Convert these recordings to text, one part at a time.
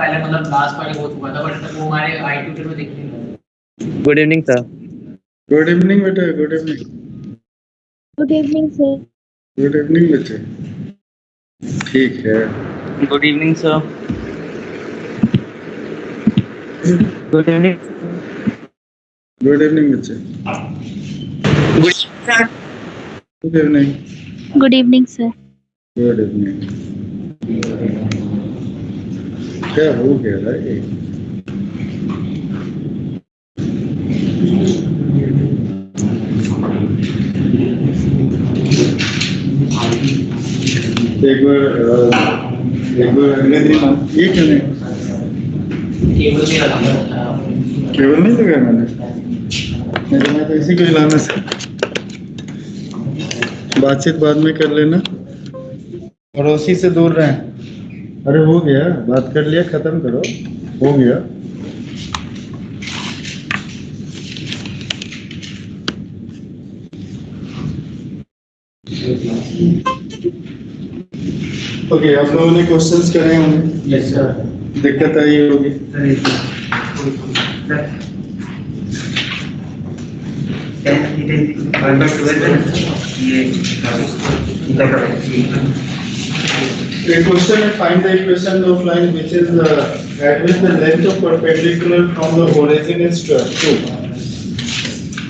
पहले मतलब लास्ट वाली हो चुका था, बट वो हमारे आई ट्यूटर में दिख नहीं रहा। Good evening sir. Good evening बेटा, good evening. Good evening sir. Good evening बच्चे। ठीक है, good evening sir. Good evening. Good evening बच्चे। Good evening. Good evening sir. Good evening. क्या हो गया भाई? एक बार अगले दिन ये क्यों नहीं? केबल नहीं लगा। केबल नहीं लगाया मैंने, नहीं तो मैं तो इसी को हिलाने से। बातचीत बाद में कर लेना, पड़ोसी से दूर रहें। अरे हो गया, बात कर लिया, खत्म करो, हो गया। ओके, आप लोगों ने क्वेश्चंस करे होंगे। Yes sir. दिक्कत आई होगी। The question is find the equation of line which is at which the length of perpendicular from the origin is 2.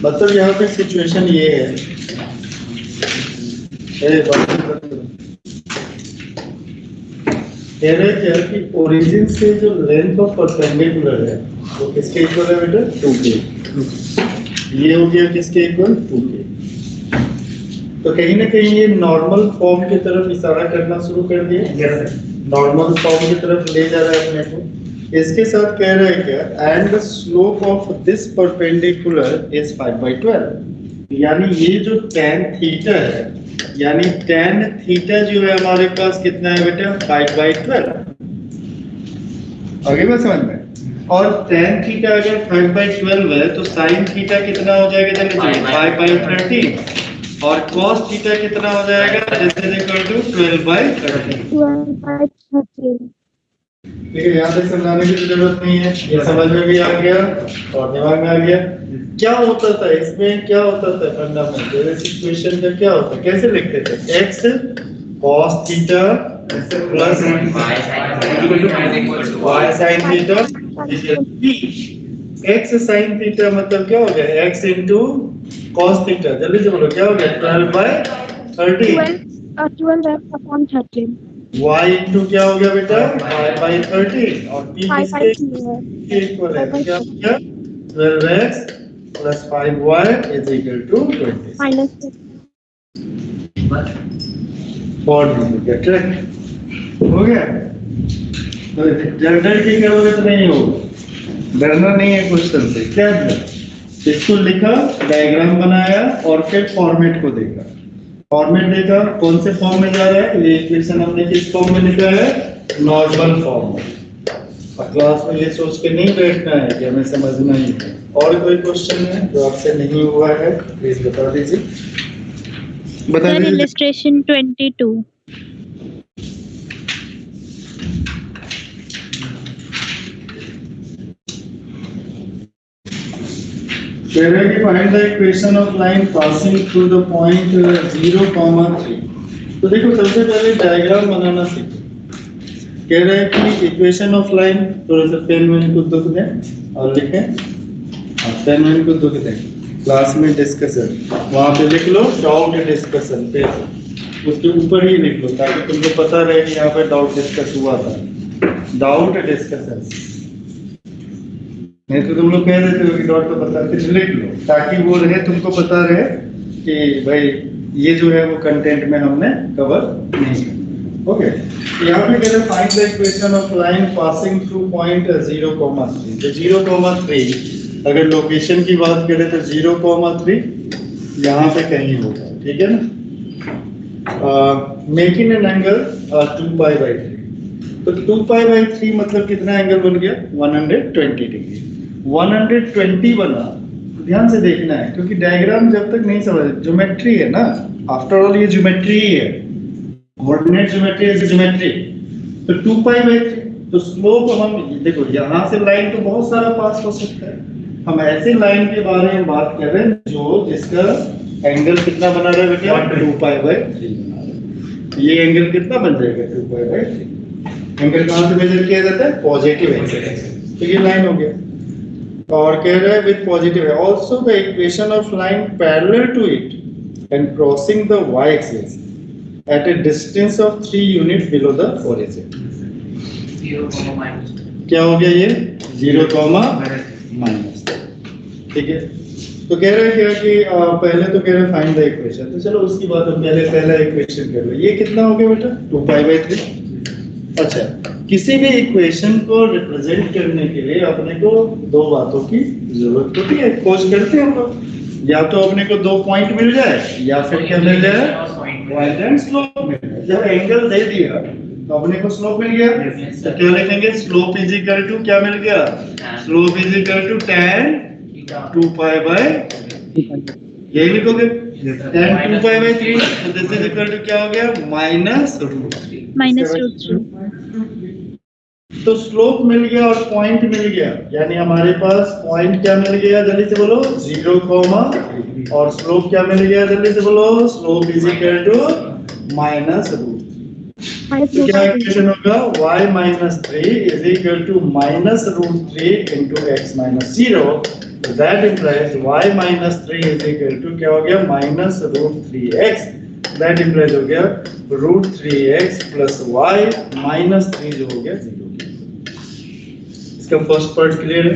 मतलब यहाँ पे सिचुएशन ये है, कह रहे क्या कि ओरिजिन से जो लेंथ ऑफ परपेंडिकुलर है वो किसके इक्वल है बेटा? 2k। ये हो गया किसके इक्वल? 2k। तो कहीं ना कहीं ये नॉर्मल फॉर्म की तरफ इशारा करना शुरू कर दिया। नॉर्मल फॉर्म की तरफ ले जा रहा है अपने को। इसके साथ कह रहा है क्या? And the slope of this perpendicular is 5/12। यानी ये जो tan थीटा है, यानी tan थीटा जो है हमारे पास कितना है बेटा? 5/12। आगे बात समझ में? और tan थीटा अगर 5/12 है तो sin थीटा कितना हो जाएगा? चलिए 5/13। और cos थीटा कितना हो जाएगा? This is equal to 12/13। 12/13। ठीक है, यहाँ तक समझाने की जरूरत नहीं है, ये समझ में भी आ गया और दिमाग में आ गया। क्या होता था इसमें? क्या होता था फंडामेंटल इक्वेशन का? क्या होता, कैसे लिखते थे? x cos theta plus y sin theta. x sin theta मतलब क्या हो गया? x into cos theta. जल्दी से बोलो क्या हो गया? 12/13। 12/13। y into क्या हो गया बेटा? 5/13। और p किसके इक्वल है? क्या हो गया? 12x plus 5y is equal to 20। और करेक्ट हो गया। तो जनरल की करोगे तो नहीं होगा, डरना नहीं है क्वेश्चन से। क्या इसको लिखा, डायग्राम बनाया और फिर फॉर्मेट को देखा। फॉर्मेट देखा, कौन से फॉर्म में जा रहा है? ये इक्वेशन हमने किस फॉर्म में लिखा है? नॉर्मल फॉर्म में। और क्लास में ये सोच के नहीं बैठना है कि हमें समझना ही है। और कोई क्वेश्चन है जो आपसे नहीं हुआ है प्लीज बता दीजिए। बता दीजिए। इलस्ट्रेशन 22। कह रहे हैं कि find the equation of line passing through the point 0,3। तो देखो सबसे पहले डायग्राम बनाना सीखो। कह रहे हैं कि इक्वेशन ऑफ लाइन, थोड़ा सा पेन में को दुख दें और लिखें। पेन में को दुख दें, क्लास में डिस्कशन वहाँ पे लिख लो, डाउट डिस्कशन पे उसके ऊपर ही लिख लो ताकि तुमको पता रहे कि यहाँ पे डाउट डिस्कस हुआ था। डाउट डिस्कशन नहीं तो तुम लोग कह देते हो कि डॉट तो बताते, लिख लो ताकि वो रहे, तुमको पता रहे कि भाई ये जो है वो कंटेंट में हमने कवर नहीं किया। ओके, यहाँ पे कह रहे find the equation of line passing through point 0,3। तो 0,3 अगर लोकेशन की बात करें तो 0,3 यहाँ पे कहीं होगा, ठीक है ना। Making an angle 2π/3। तो 2π/3 मतलब कितना एंगल बन गया? 120 डिग्री। 120 बना, ध्यान से देखना है क्योंकि डायग्राम जब तक नहीं समझ, ज्योमेट्री है ना, आफ्टर ऑल ये ज्योमेट्री ही है, कोऑर्डिनेट ज्योमेट्री इज ज्योमेट्री। तो 2π/3 तो स्लोप हम देखो यहाँ से लाइन तो बहुत सारा पास हो सकता है, हम ऐसे लाइन के बारे में बात कर रहे हैं जो जिसका एंगल कितना बना रहा है बेटा 2 पाई बाई 3 बना रहा है। तो ये एंगल कितना बन जाएगा 2 पाई बाई 3। एंगल कहाँ से मेजर किया जाता है पॉजिटिव एंगल, तो ये लाइन हो गया। और कह रहा है with positive also the equation of line parallel to it and crossing the y axis at a distance of 3 unit below the origin. 0, minus क्या हो गया ये 0, माइनस, ठीक है। तो कह रहे हैं क्या कि पहले तो कह रहे हैं फाइंड द इक्वेशन, तो चलो उसकी बात हम पहला इक्वेशन कर लो। ये कितना हो गया बेटा 2 पाई बाई 3। अच्छा, किसी भी इक्वेशन को रिप्रेजेंट करने के लिए अपने को दो बातों की जरूरत होती है, खोज करते हैं हम लोग, या तो अपने को 2 पॉइंट मिल जाए या फिर क्या मिल जाए पॉइंट एंड स्लोप मिल जाए। जब एंगल दे दिया तो अपने को स्लोप मिल गया, तो क्या लिखेंगे स्लोप इज इक्वल टू क्या मिल गया, slope is equal to tan 2 pi by, यही लिखोगे tan 2 पाई बाय 3, तो दिस इज इक्वल टू क्या हो गया माइनस रूट 3। तो स्लोप मिल गया और पॉइंट मिल गया, यानी हमारे पास पॉइंट क्या मिल गया जल्दी से बोलो 0, और स्लोप क्या मिल गया जल्दी से बोलो, slope is equal to minus root. तो क्या इक्वेशन होगा y minus 3 is equal to minus root 3 into x minus 0। तो that implies y minus 3 is equal to क्या हो गया minus root 3x। That implies हो गया root 3x plus y minus 3 जो हो गया 0। इसका फर्स्ट पार्ट क्लियर है?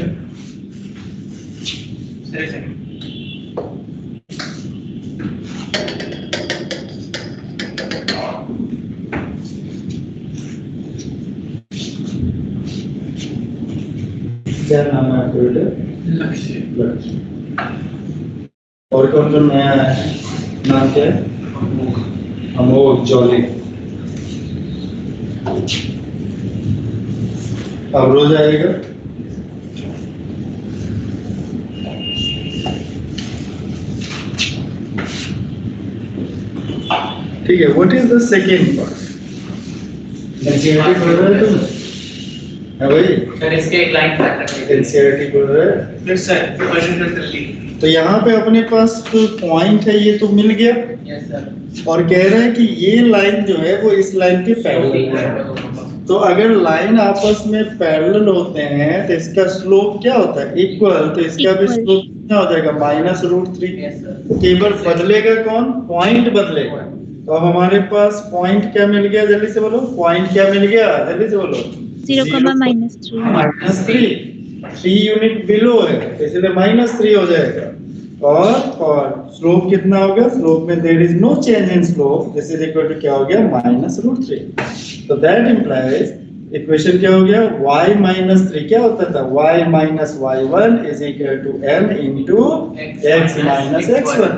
क्या नाम है आपका बेटा? लक्ष्य। और कौन कौन नया है? नाम क्या है? अमोघ, जॉली। अब रोज आएगा। ठीक है, what is the second part? NCERT पढ़ रहे हो तुम? है भाई? सर इसके एक लाइन ट्रैक रखिए। एनसीईआरटी पढ़ रहे हो? यस सर, क्वेश्चन कर लीजिए। तो यहाँ पे अपने पास जो पॉइंट है ये तो मिल गया, यस सर। और कह रहा है कि ये लाइन जो है वो इस लाइन के पैरेलल है। तो अगर लाइन आपस में पैरेलल होते हैं तो इसका स्लोप क्या होता है इक्वल, तो इसका भी स्लोप क्या हो जाएगा माइनस रूट 3। Yes sir. केवल बदलेगा कौन, पॉइंट बदलेगा। तो अब हमारे पास पॉइंट क्या मिल गया जल्दी से बोलो, पॉइंट क्या मिल गया जल्दी से बोलो, 0, माइनस 3। 3 यूनिट बिलो है, तो इसलिए माइनस 3 हो जाएगा। और स्लोप कितना होगा, स्लोप में there is no change in slope, this is equal to क्या हो गया माइनस रूट 3। तो दैट इंप्लाइज इक्वेशन क्या हो गया y माइनस 3 क्या होता था, y minus y1 is equal to m into x minus x1।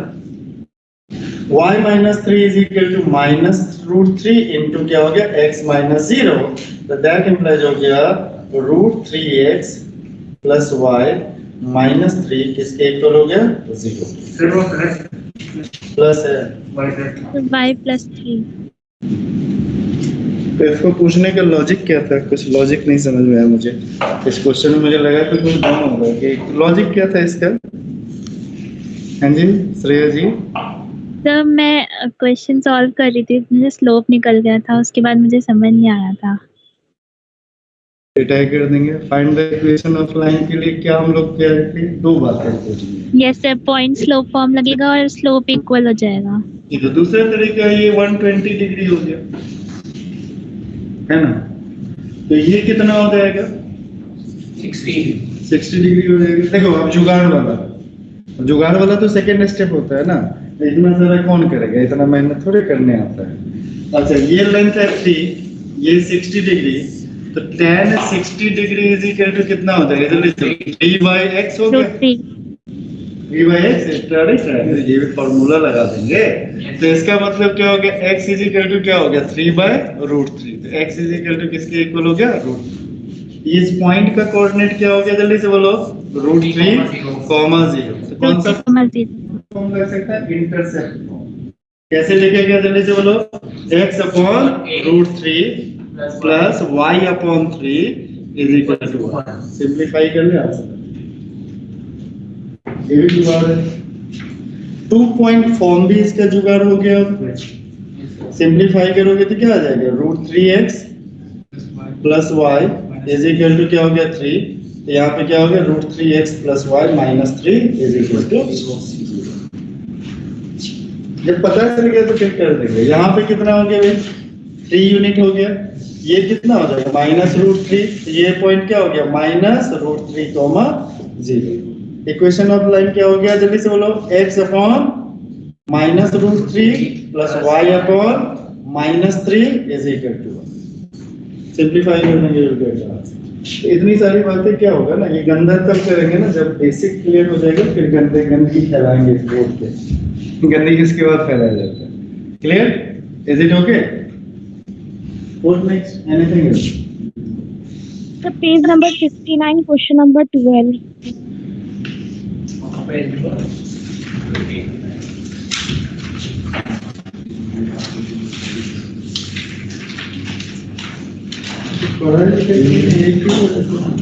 y minus 3 is equal to minus root 3 into क्या हो गया x माइनस 0। तो दैट इंप्लाइज हो गया root 3x plus y minus 3 किसके इक्वल हो गया 0 प्लस है y प्लस 3। तो इसको पूछने का लॉजिक क्या था, कुछ लॉजिक नहीं समझ में आया मुझे इस क्वेश्चन में। मुझे लगा कि कुछ डाउन होगा कि लॉजिक क्या था इसका। हाँ जी श्रेया जी। जब मैं क्वेश्चन सॉल्व कर रही थी मुझे स्लोप निकल गया था, उसके बाद मुझे समझ नहीं आ रहा था। ट्राई कर देंगे। Find the equation of line के लिए क्या हम लोग क्या थे, दो बातें पूछेंगे। Yes sir, point slope form लगेगा और स्लोप इक्वल हो जाएगा। ठीक है, दूसरा तरीका ये 120 डिग्री हो गया है ना, तो ये कितना हो जाएगा 60 डिग्री हो जाएगा। देखो अब जुगाड़ वाला तो सेकेंड स्टेप होता है ना, इतना सारा कौन करेगा, इतना मेहनत थोड़े करने आता है। अच्छा ये लेंथ है 3, ये 60 डिग्री, तो tan 60 degree is equal to कितना हो जाएगा जल्दी से 3/x हो गया। 3/x ये भी फार्मूला लगा देंगे। तो इसका मतलब क्या हो गया x इज इक्वल टू क्या हो गया 3/√3। तो x इज इक्वल टू किसके इक्वल हो गया √3। इस पॉइंट का कोऑर्डिनेट क्या हो गया जल्दी से बोलो √3, 0। तो कौन सा फॉर्म लग सकता है, इंटरसेप्ट फॉर्म। कैसे लिखेगा जल्दी से बोलो x/√3 plus y upon 3 is equal to 1। Simplify कर ले आप, ये भी जुगाड़ है। 2 पॉइंट फॉर्म भी इसका जुगाड़ हो गया। सिंप्लीफाई करोगे तो क्या आ जाएगा, √3x plus y is equal to क्या हो गया 3। तो यहाँ पे क्या हो गया, √3x plus y minus 3 is equal to 0। जब पता चल गया तो फिर कर देंगे। यहाँ पे कितना हो गया भाई, 3 यूनिट हो गया। ये कितना हो जाएगा, माइनस √3। ये पॉइंट क्या हो गया, माइनस √3, 0। इक्वेशन ऑफ लाइन क्या हो गया, जल्दी से बोलो, x upon minus √3 plus y upon minus 3 is equal to 1। Simplify करने के इतनी सारी बातें क्या होगा ना, ये गंदा तब करेंगे ना जब बेसिक क्लियर हो जाएगा, फिर गंदगी फैलाएंगे बोर्ड पे। गंदगी किसके बाद फैलाया जाता है। Clear, is it okay? What next, anything else? The page number 59, question number 12.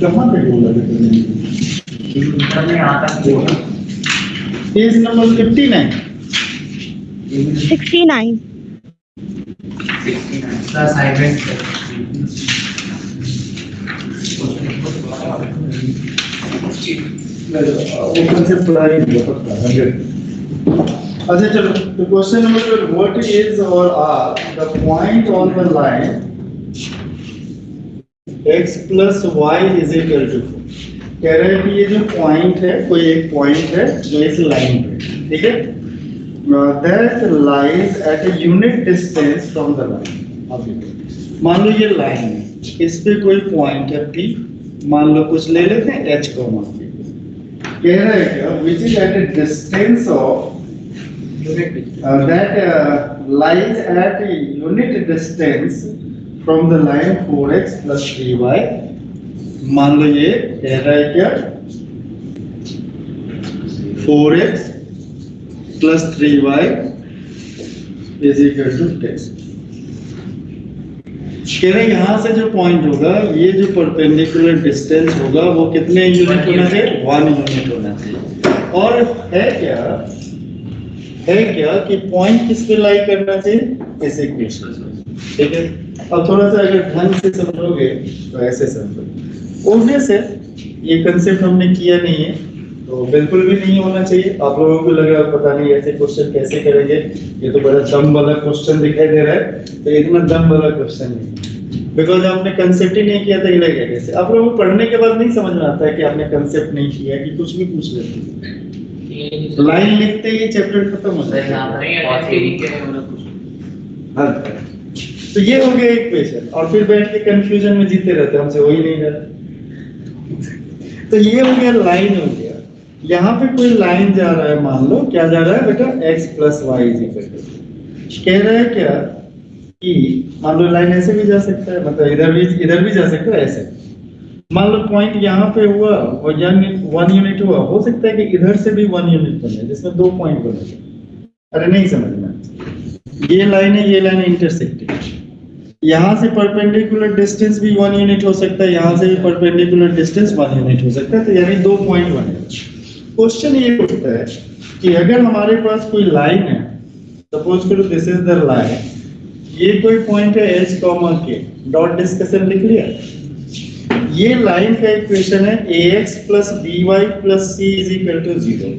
कहाँ पे बोला पेज नंबर 59 69. अच्छा चलो, तो क्वेश्चन नंबर व्हाट इज और are the point on the line x plus y is equal to. कह रहे हैं कि ये जो पॉइंट है, कोई एक पॉइंट है जो इस लाइन पे, ठीक है, that lies at a unit distance from the line. मान लो ये लाइन है, इस पे कोई पॉइंट है P, मान लो कुछ ले लेते हैं h को मान के। कह रहा है क्या, which is at a distance of that lies at a unit distance from the line 4x plus 3y। मान लो ये कह रहा है क्या, 4x plus 3y is equal to 10। कह रहे यहाँ से जो पॉइंट होगा, ये जो परपेंडिकुलर डिस्टेंस होगा वो कितने यूनिट होना चाहिए, 1 यूनिट होना चाहिए। और है क्या कि पॉइंट किस पे लाई करना चाहिए, इस इक्वेशन में, ठीक है। अब थोड़ा सा अगर ढंग से समझोगे तो ऐसे समझो। ऑब्वियस है ये कंसेप्ट हमने किया नहीं है, तो बिल्कुल भी नहीं होना चाहिए। आप लोगों को लग रहा है पता नहीं ऐसे क्वेश्चन कैसे करेंगे, ये तो बड़ा दम वाला क्वेश्चन दिखाई दे रहा है। तो इतना दम वाला क्वेश्चन नहीं, बिकॉज आपने कंसेप्ट ही नहीं किया था, ये लगेगा कैसे। आप लोगों को पढ़ने के बाद नहीं समझ में आता है कि आपने कंसेप्ट नहीं किया, कि कुछ भी पूछ लेते हैं। लाइन लिखते ही चैप्टर खत्म हो जाएगा। तो ये हो गया इक्वेशन, और फिर बैठ के कंफ्यूजन में जीते रहते, हमसे हो ही नहीं रहा। तो ये हो गया, लाइन हो गया। यहाँ पे कोई लाइन जा रहा है, मान लो क्या जा रहा है बेटा, x plus y is equal to. कह रहा है क्या कि मान लो लाइन ऐसे भी जा सकता है, मतलब इधर भी जा सकता है ऐसे। मान लो पॉइंट यहाँ पे हुआ और 1 यूनिट हुआ, हो सकता है कि इधर से भी 1 यूनिट बने, जिसमें 2 पॉइंट बने। अरे नहीं समझना, ये लाइन है, ये लाइन इंटरसेक्टिंग। यहाँ से परपेंडिकुलर डिस्टेंस भी 1 यूनिट हो सकता है, यहाँ से भी परपेंडिकुलर डिस्टेंस 1 यूनिट हो सकता है। तो यानी 2 पॉइंट बने। क्वेश्चन ये उठता है कि अगर हमारे पास कोई लाइन है, सपोज करो दिस इज द लाइन, ये कोई पॉइंट है h, k, डॉट डिस्कशन लिख लिया। ये लाइन का इक्वेशन है ax plus by plus c is equal to 0।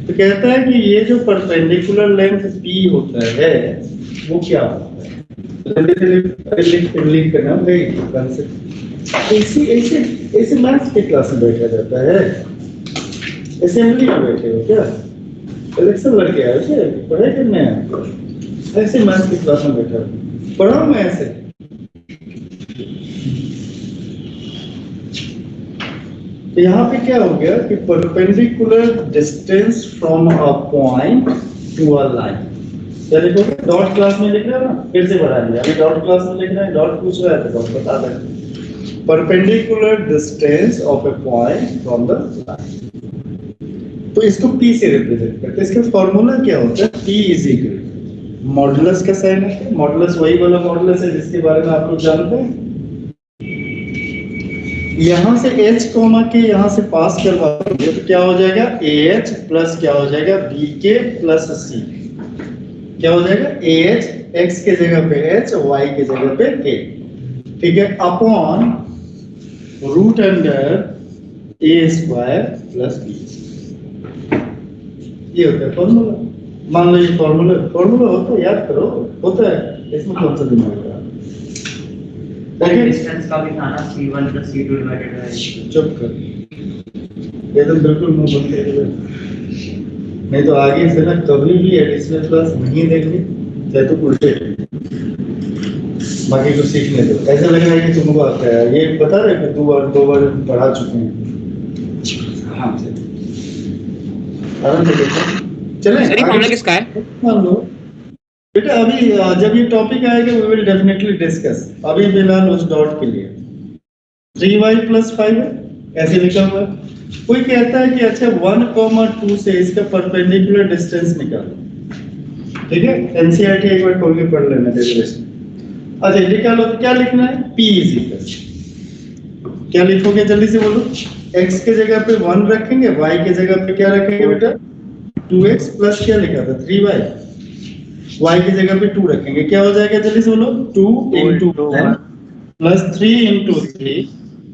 तो कहता है कि ये जो परपेंडिकुलर लेंथ p होता है वो क्या होता है। तो लिख करना भाई, ऐसे ऐसे ऐसे मैथ्स के क्लास में बैठा जाता है। असेंबली में बैठे हो क्या, इलेक्शन लड़के आए थे, पढ़ाई करने आए, ऐसे मैथ्स की क्लास में बैठा पढ़ाऊं मैं ऐसे। तो यहाँ पे क्या हो गया कि perpendicular distance from a point to a line. क्या लिखोगे, डॉट क्लास में लिख रहे हो ना, फिर से बढ़ा दिया। अभी डॉट क्लास में लिख रहे हैं, डॉट पूछ रहा है तो डॉट बता दें। Perpendicular distance of a point from the line, तो इसको P से रिप्रेजेंट करते हैं। इसका फॉर्मूला क्या होता है, P इज इक्वल, मॉडुलस का साइन है, मॉडुलस वही वाला मॉडुलस है जिसके बारे में आप लोग जानते हैं। यहां से h कोमा के यहां से पास करवा दोगे तो क्या हो जाएगा, ah प्लस क्या हो जाएगा, bk प्लस c। क्या हो जाएगा, ah x के जगह पे h, y के जगह पे k, ठीक है, upon root under a square plus b। ये होता है फॉर्मूला। मान लो ये फॉर्मूला होता है, याद करो, होता है, इसमें कौन सा दिमाग है। डिस्टेंस का भी था ना, c1 c2 डिवाइडेड बाय। चुप कर, एकदम बिल्कुल मुंह बंद कर दे, नहीं तो आगे से ना कभी भी एडिशनल क्लास नहीं देखनी, चाहे तो उल्टे बाकी को सीखने दो। ऐसा लग रहा है कि तुमको आता है, ये बता रहे कि दो बार पढ़ा चुके हैं। हाँ आराम से देखो, चलें सर, ये फॉर्मूला किसका है? मान लो बेटा, अभी जब ये टॉपिक आएगा वी विल डेफिनेटली डिस्कस। अभी फिलहाल उस डॉट के लिए 3y + 5 है, ऐसे लिखा हुआ है। कोई कहता है कि अच्छा 1,2 से इसका परपेंडिकुलर डिस्टेंस निकालो, ठीक है, एनसीईआरटी एक बार खोल के पढ़ लेना डेरिवेशन। अच्छा निकालो तो क्या लिखना है, p क्या लिखोगे, जल्दी से बोलो। x के जगह पे 1 रखेंगे, y के जगह पे क्या रखेंगे बेटा, 2x प्लस क्या लिखा था 3y, y की जगह पे 2 रखेंगे, क्या हो जाएगा, जल्दी से बोलो, 2 * 1 प्लस 3 * 3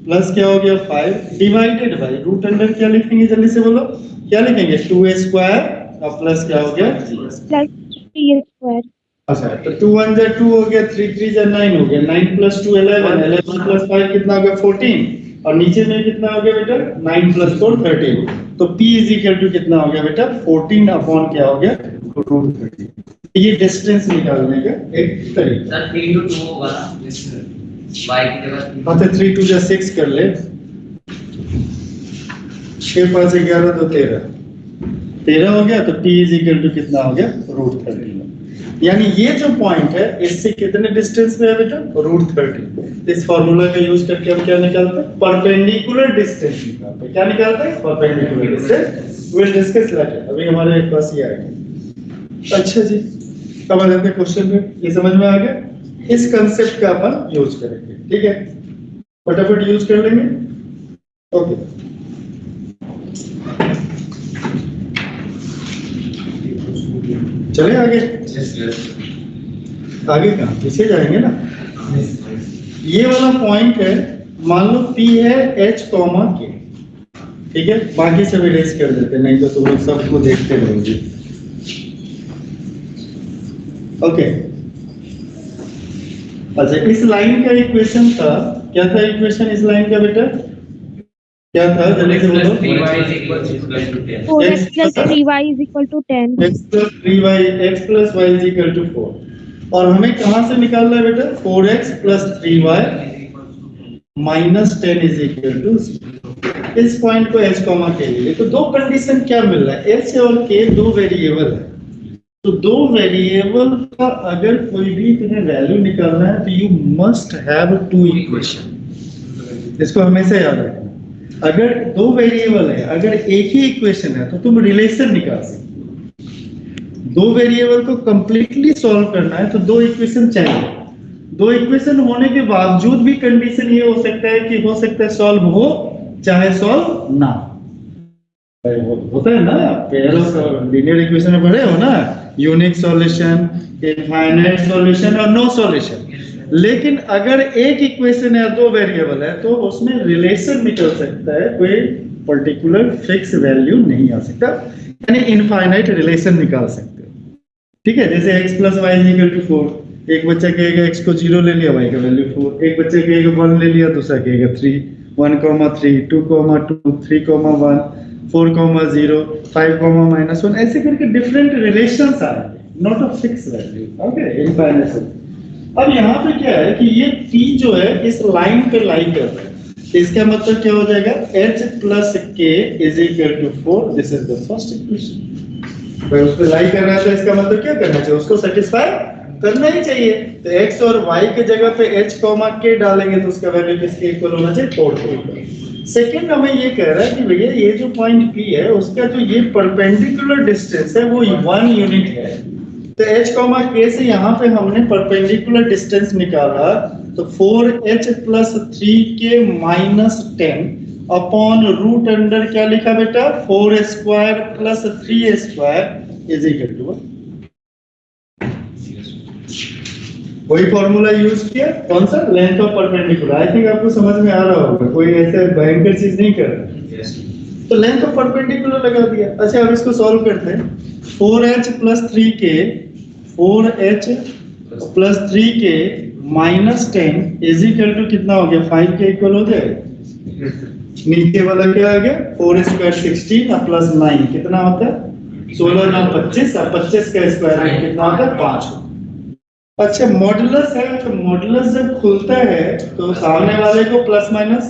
प्लस क्या हो गया 5 डिवाइडेड बाय रूट अंडर क्या लिखेंगे, जल्दी से बोलो, क्या लिखेंगे, 2a स्क्वायर और प्लस क्या हो गया प्लस 3a स्क्वायर। अच्छा तो 2 * 1 = 2 हो गया, 3 * 3 = 9 हो गया, 9 + 2 11, 11 + 5 कितना हो गया 14, और नीचे में कितना हो गया बेटा 9 + 4 13। तो p = कितना हो गया बेटा 14 अपॉन क्या हो गया रूट 13। ये डिस्टेंस निकालने का एक तरीका। सर 3 * 2 होगा ना, y की जगह हाँ तो 3 * 2 = 6 कर ले, 6 × 5 = 11 तो 13 हो गया, तो p = कितना हो गया रूट 13। यानी ये जो पॉइंट है इससे कितने डिस्टेंस पे है बेटा रूट 13। इस फार्मूला का यूज करके हम क्या निकालते हैं, परपेंडिकुलर डिस्टेंस निकालते हैं। क्या निकालते हैं, perpendicular distance. Will discuss later, अभी हमारे पास ये आएगा। अच्छा जी, अब आ जाते हैं क्वेश्चन पे। ये समझ में आ गया, इस कंसेप्ट का अपन यूज करेंगे, ठीक है, फटाफट यूज कर लेंगे। ओके चले आगे, आगे कहाँ, पीछे जाएंगे ना। ये वाला पॉइंट है, मान लो P है H, K, ठीक है, बाकी सब इरेज कर देते, नहीं तो तुम लोग सबको देखते रहोगे। ओके अच्छा, इस लाइन का इक्वेशन था, क्या था इक्वेशन इस लाइन का बेटा, क्या था जल्दी से बोलो। 4x + 3y = 10। x + 3y, x + y = 4, और हमें कहां से निकालना है बेटा, 4x + 3y - 10 = 0। इस पॉइंट को h, के लिए तो दो कंडीशन क्या मिल रहा है, h और k दो वेरिएबल है, तो दो वेरिएबल का अगर कोई भी तुम्हें वैल्यू निकालना है तो यू मस्ट हैव 2 इक्वेशन। इसको हमेशा याद रखना, अगर दो वेरिएबल है, अगर एक ही इक्वेशन है तो तुम रिलेशन निकाल सकते हो। दो वेरिएबल को कंप्लीटली सॉल्व करना है तो दो इक्वेशन चाहिए। दो इक्वेशन होने के बावजूद भी कंडीशन ये हो सकता है कि हो सकता है सॉल्व हो, चाहे सॉल्व ना हो। होता है ना, पेयर ऑफ लीनियर इक्वेशन में पढ़े हो ना, यूनिक सॉल्यूशन, इनफाइनाइट सॉल्यूशन और नो सॉल्यूशन। लेकिन अगर एक इक्वेशन है, दो वेरिएबल है, तो उसमें रिलेशन निकल सकता है, कोई पर्टिकुलर फिक्स वैल्यू नहीं आ सकता, यानी इनफाइनाइट रिलेशन निकाल सकते हो, ठीक है। जैसे x + y = 4, एक बच्चा कहेगा x को 0 ले लिया, y का वैल्यू 4, एक बच्चा कहेगा 1 ले लिया, दूसरा कहेगा 3, 1, 3, 2, 2, 3, 1, 4, 0, 5, -1, ऐसे करके डिफरेंट रिलेशंस आ रहे हैं, not a fix value, okay, infinite. अब यहाँ पे क्या है कि ये P जो है इस लाइन पे लाई कर रहा है, इसका मतलब क्या हो जाएगा, H + K = 4। This is the first equation. भाई उस पे लाई कर रहा है तो इसका मतलब क्या करना चाहिए, उसको सेटिस्फाई करना ही चाहिए। तो x और y के जगह पे h, k डालेंगे तो उसका वैल्यू किसके इक्वल होना चाहिए, 4 के इक्वल। सेकंड हमें ये कह रहा है कि भैया ये जो पॉइंट P है उसका जो ये परपेंडिकुलर डिस्टेंस है वो 1 यूनिट है, तो h कॉमा k से यहाँ पे हमने परपेंडिकुलर डिस्टेंस निकाला, तो 4h plus 3k minus 10 upon root under क्या लिखा बेटा, 4 square plus 3 square is equal to, वही फॉर्मूला यूज किया, कौन सा, length of perpendicular. I think आपको समझ में आ रहा होगा, कोई ऐसे भयंकर चीज नहीं कर रहा। तो लेंथ ऑफ परपेंडिकुलर लगा दिया। अच्छा अब इसको सॉल्व करते हैं। 4h plus 3k, 4h plus 3k minus 10 is equal to कितना हो गया, 5 के इक्वल हो जाएगा। नीचे वाला क्या आ गया, 4 स्क्वायर 16 और प्लस 9 कितना होता है, 16 9 25 और 25 का स्क्वायर कितना होता है, 5। अच्छा मॉडुलस है, तो मॉडुलस जब खुलता है तो सामने वाले को प्लस माइनस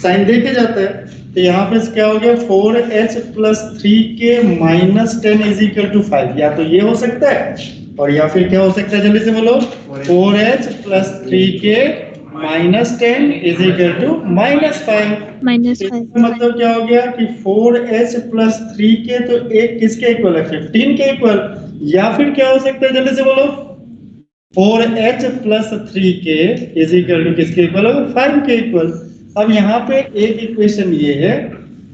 साइन दे के जाता है। तो यहाँ पे क्या हो गया, 4h plus 3k minus 10 is equal to 5। या तो ये हो सकता है और या फिर क्या हो सकता है, जल्दी से बोलो, 4h plus 3k minus 10 is equal to -5। -5 मतलब क्या हो गया कि 4h प्लस 3k तो एक किसके इक्वल है, 15 के इक्वल। या फिर क्या हो सकता है, जल्दी से बोलो, 4h plus 3k is equal to किसके इक्वल होगा, 5 के इक्वल। अब यहाँ पे एक इक्वेशन ये है,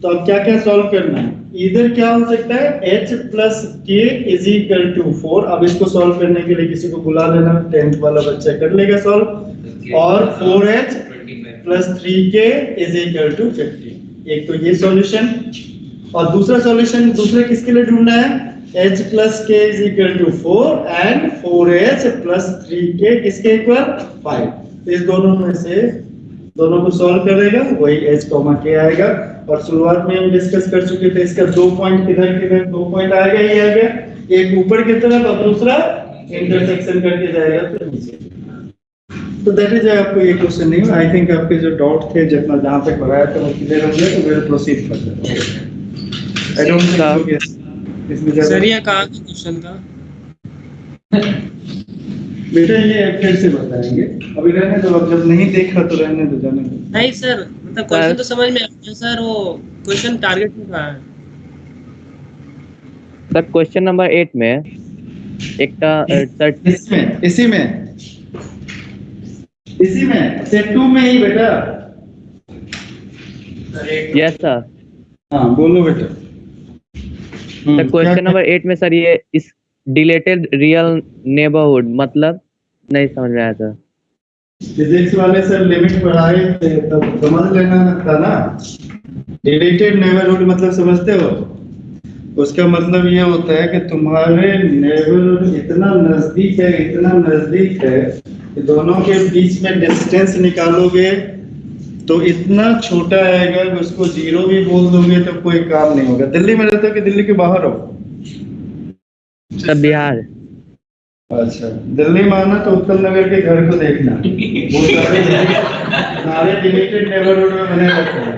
तो अब क्या क्या सॉल्व करना है, इधर क्या हो सकता है, h plus k is equal to 4। अब इसको सॉल्व करने के लिए किसी को बुला लेना, 10th वाला बच्चा कर लेगा सॉल्व। और 4h plus 3k is equal to 15। एक तो ये सॉल्यूशन, और दूसरा सॉल्यूशन दूसरे किसके लिए ढूंढना है, h plus k is equal to 4 and 4h plus 3k किसके इक्वल, 5। तो इस दोनों में से दोनों को सॉल्व करेगा, वही h कॉमा k आएगा। और शुरुआत में हम डिस्कस कर चुके थे, इसका 2 पॉइंट किधर किधर, 2 पॉइंट आएगा, ये आएगा, एक ऊपर की तरफ और दूसरा इंटरसेक्शन करके जाएगा तो नीचे। तो दैट इज, आपको ये क्वेश्चन नहीं, आई थिंक आपके जो डाउट थे जितना जहां तक बढ़ाया था वो क्लियर हो गया, तो we'll प्रोसीड करते हैं। आई डोंट थिंक इसमें सर ये कहाँ का क्वेश्चन था? बेटा ये फिर से बताएंगे, अभी रहने दो, अब जब नहीं देखा तो रहने दो, जाने दो। नहीं सर, मतलब क्वेश्चन तो समझ में आ गया सर, वो क्वेश्चन टारगेट में कहाँ है? सर क्वेश्चन नंबर 8 में एक इसी में सेट 2 में ही बेटा। Yes sir. हाँ बोलो बेटा। सर क्वेश्चन नंबर 8 में सर ये इस डिलेटेड रियल नेबरहुड मतलब नहीं समझ में आया सर। फिजिक्स वाले सर लिमिट बढ़ाए थे तब समझ लेना था ना। डिलेटेड नेबरहुड मतलब समझते हो, उसका मतलब ये होता है कि तुम्हारे नेबरहुड इतना नजदीक है, इतना नजदीक है कि दोनों के बीच में डिस्टेंस निकालोगे तो इतना छोटा आएगा कि उसको 0 भी बोल दोगे तो कोई काम नहीं होगा। दिल्ली में रहते हो कि दिल्ली के बाहर हो? सर बिहार। अच्छा, दिल्ली में आना तो उत्तम नगर के घर को देखना, वो सारे डिलेटेड नेबरहुड में बने रहते हैं,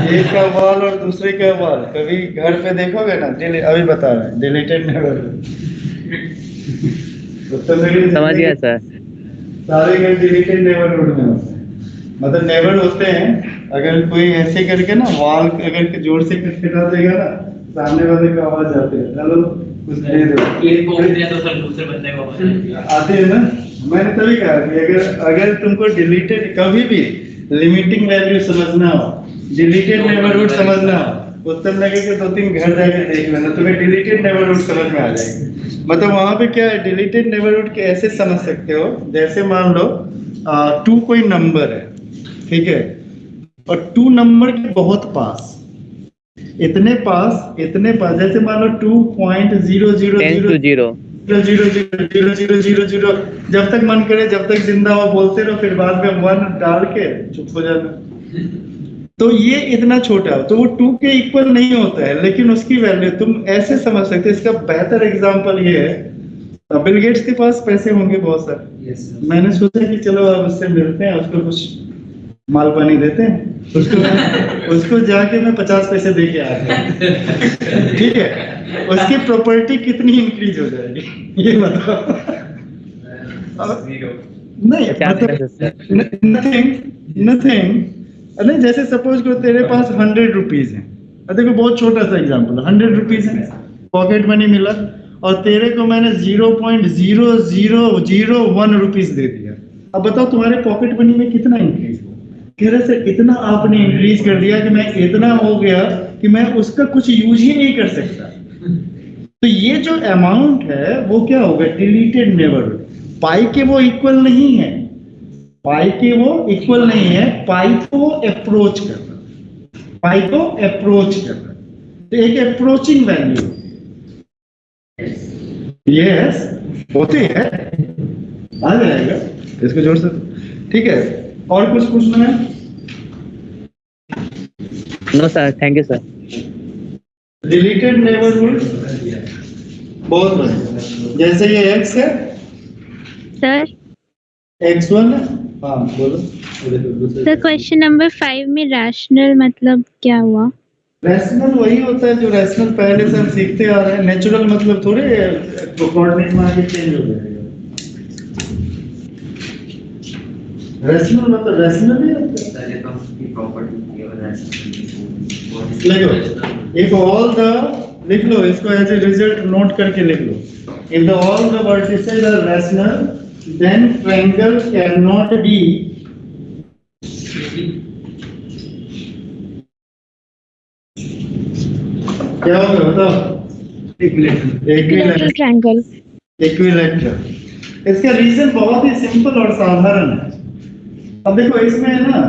एक का वॉल और दूसरे का वॉल। कभी घर पे देखोगे ना, अभी बता रहे हैं डिलेटेड नेबरहुड उत्तम नगर समझ गया सर। सारे घर डिलेटेड नेबरहुड में होते हैं, मतलब नेबर होते हैं। अगर कोई ऐसे करके ना वॉल अगर जोर से खटखटा देगा ना, सामने वाले का आवाज आते है, चलो कुछ दे दो, ये बोल दिया तो सर दूसरे बंदे को आते हैं ना। मैंने तभी कहा कि अगर तुमको डिलीटेड कभी भी लिमिटिंग वैल्यू समझना हो, डिलीटेड नेबरहुड समझना हो, उत्तम नगर के 2-3 घर जाके देख लेना, तुम्हें डिलीटेड नेबरहुड समझ में आ जाएगा। मतलब वहां पे क्या है, डिलीटेड नेबरहुड के ऐसे समझ सकते हो, जैसे मान लो 2 कोई नंबर है, ठीक है, और 2 नंबर के बहुत पास, इतने पास जैसे मान लो 2.0000000, जब तक मन करे जब तक जिंदा हो बोलते रहो, फिर बाद में 1 डाल के चुप हो जाना। तो ये इतना छोटा, तो वो 2 के इक्वल नहीं होता है, लेकिन उसकी वैल्यू तुम ऐसे समझ सकते हो। इसका बेहतर एग्जांपल ये है, बिल गेट्स के पास पैसे होंगे बहुत सारे, मैंने सोचा कि चलो अब उससे मिलते हैं, उसको कुछ माल पानी देते हैं, उसको जाके मैं 50 पैसे दे के आता हूं, ठीक है, उसकी प्रॉपर्टी कितनी इंक्रीज हो जाएगी ये बताओ। नहीं नथिंग नहीं, जैसे सपोज करो तेरे पास 100 रुपीज है, देखो बहुत छोटा सा एग्जांपल, 100 रुपीज है, पॉकेट मनी मिला, और तेरे को मैंने 0.0001 रुपीस दे दिया। अब बताओ तुम्हारे पॉकेट मनी में कितना इंक्रीज हुआ? कह रहे सर इतना आपने इंक्रीज कर दिया कि मैं इतना हो गया कि मैं उसका कुछ यूज ही नहीं कर सकता। तो ये जो अमाउंट है वो क्या होगा? Deleted neighbourhood. पाई के वो इक्वल नहीं है, पाई के वो इक्वल नहीं है, पाई को अप्रोच करना, पाई को अप्रोच करना, तो एक अप्रोचिंग वैल्यू। यस होती है, आ जाएगा, इसको जोड़ सकते। ठीक है, और कुछ पूछना है? No sir, thank you sir. Deleted neighbourhood बहुत बढ़िया। जैसे ये x है, सर x1 है। हाँ बोलो। सर क्वेश्चन नंबर 5 में रैशनल मतलब क्या हुआ? रैशनल वही होता है जो रैशनल पहले से हम सीखते आ रहे हैं। नेचुरल मतलब थोड़े कोऑर्डिनेट में आके चेंज हो जाएगा। रैशनल मतलब रैशनल ही होता है। लिखो, if all the, लिख लो इसको एज ए रिजल्ट नोट करके लिख लो। If the all the vertices are rational, then triangle cannot be क्या होगा बताओ? Equilateral triangle. इक्विलैटरल। इसका रीजन बहुत ही सिंपल और साधारण है। अब देखो इसमें है ना,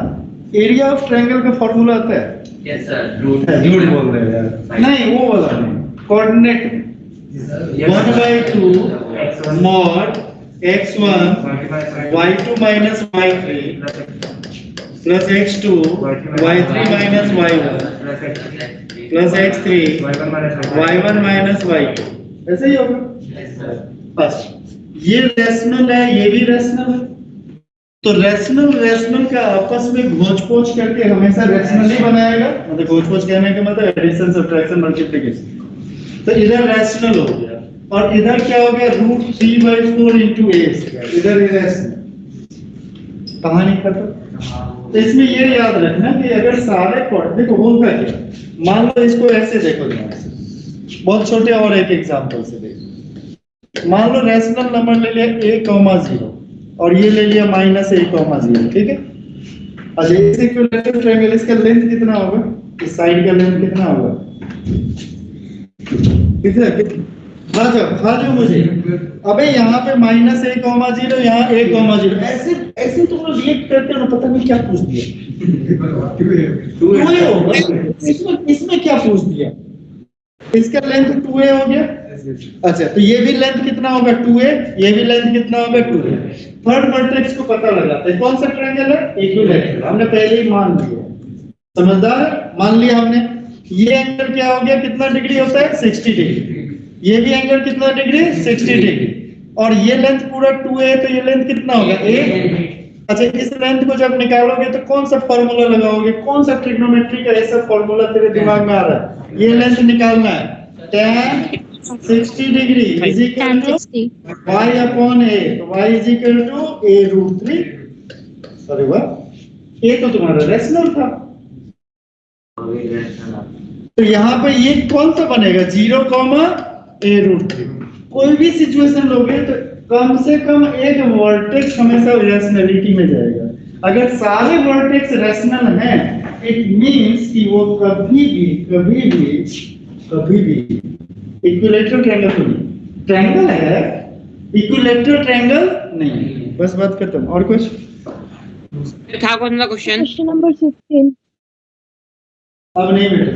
एरिया ऑफ ट्रायंगल का फॉर्मूला आता है। यस सर, झूठ बोल रहे हैं यार। नहीं वो वाला नहीं, coordinate 1/2 mod x1 y2 minus y3 plus x2 y3 minus y1 plus x3 y1 minus y2, ऐसे ही होगा। बस ये रैशनल है, ये भी रैशनल है। तो रैशनल का आपस में घोंच-पोंच करके हमेशा रैशनल ही बनाएगा। मतलब घोंच-पोंच कहने का मतलब एडिशन, सब्ट्रैक्शन, मल्टीप्लिकेशन। तो इधर रैशनल हो गया और इधर क्या हो गया? √3/4 into a स्क्वायर। इधर इरेशनल। कहानी खत्म। तो इसमें ये याद रखना कि अगर सारे कोड देखो होगा क्या, मान लो इसको ऐसे देखो ध्यान से, बहुत छोटे और एक एग्जांपल से देखो। मान लो रैशनल नंबर ले लिया a,0 और ये ले लिया -a,0, ठीक है। अच्छा इस इक्विलैटरल ट्रायंगल, इसका लेंथ कितना होगा? इस साइड का लेंथ कितना होगा? कितना? खा जाओ मुझे। अबे यहाँ पे -a,0, यहाँ a,0, ऐसे ऐसे तुम लोग रिएक्ट करते हो ना, पता नहीं क्या पूछ दिया। इसमें क्या पूछ दिया? इसका लेंथ 2a हो गया। अच्छा तो ये भी लेंथ कितना होगा? 2a। ये भी लेंथ कितना होगा? 2a। थर्ड वर्टेक्स को पता लगाते हैं। कौन सा ट्रायंगल है? इक्विलैटरल। हमने पहले ही मान लिया, समझदार है? मान लिया हमने। ये एंगल क्या हो गया? कितना डिग्री होता है? 60 डिग्री। ये भी एंगल कितना डिग्री? 60 डिग्री। और ये लेंथ पूरा 2a है, तो ये लेंथ कितना होगा? a। अच्छा इस लेंथ को जब निकालोगे तो कौन सा फार्मूला लगाओगे? कौन सा ट्रिग्नोमेट्री का ऐसा फार्मूला तेरे दिमाग में आ रहा है? ये लेंथ निकालना है। tan 60 degree is equal to y/a। तो y is equal to a√3। अरे वाह, ये तो तुम्हारा रैशनल था। तो यहाँ पे ये कौन सा बनेगा? 0, a√3। कोई भी सिचुएशन लोगे तो कम से कम एक वर्टेक्स हमेशा रैशनलिटी में जाएगा। अगर सारे वर्टेक्स रैशनल हैं, इट मींस कि वो कभी भी इक्विलैटरल ट्रायंगल तो नहीं। ट्रायंगल है, इक्विलैटरल ट्रायंगल नहीं। बस बात खत्म। और कुछ था कौन सा क्वेश्चन? Question number 15। अब नहीं बेटा,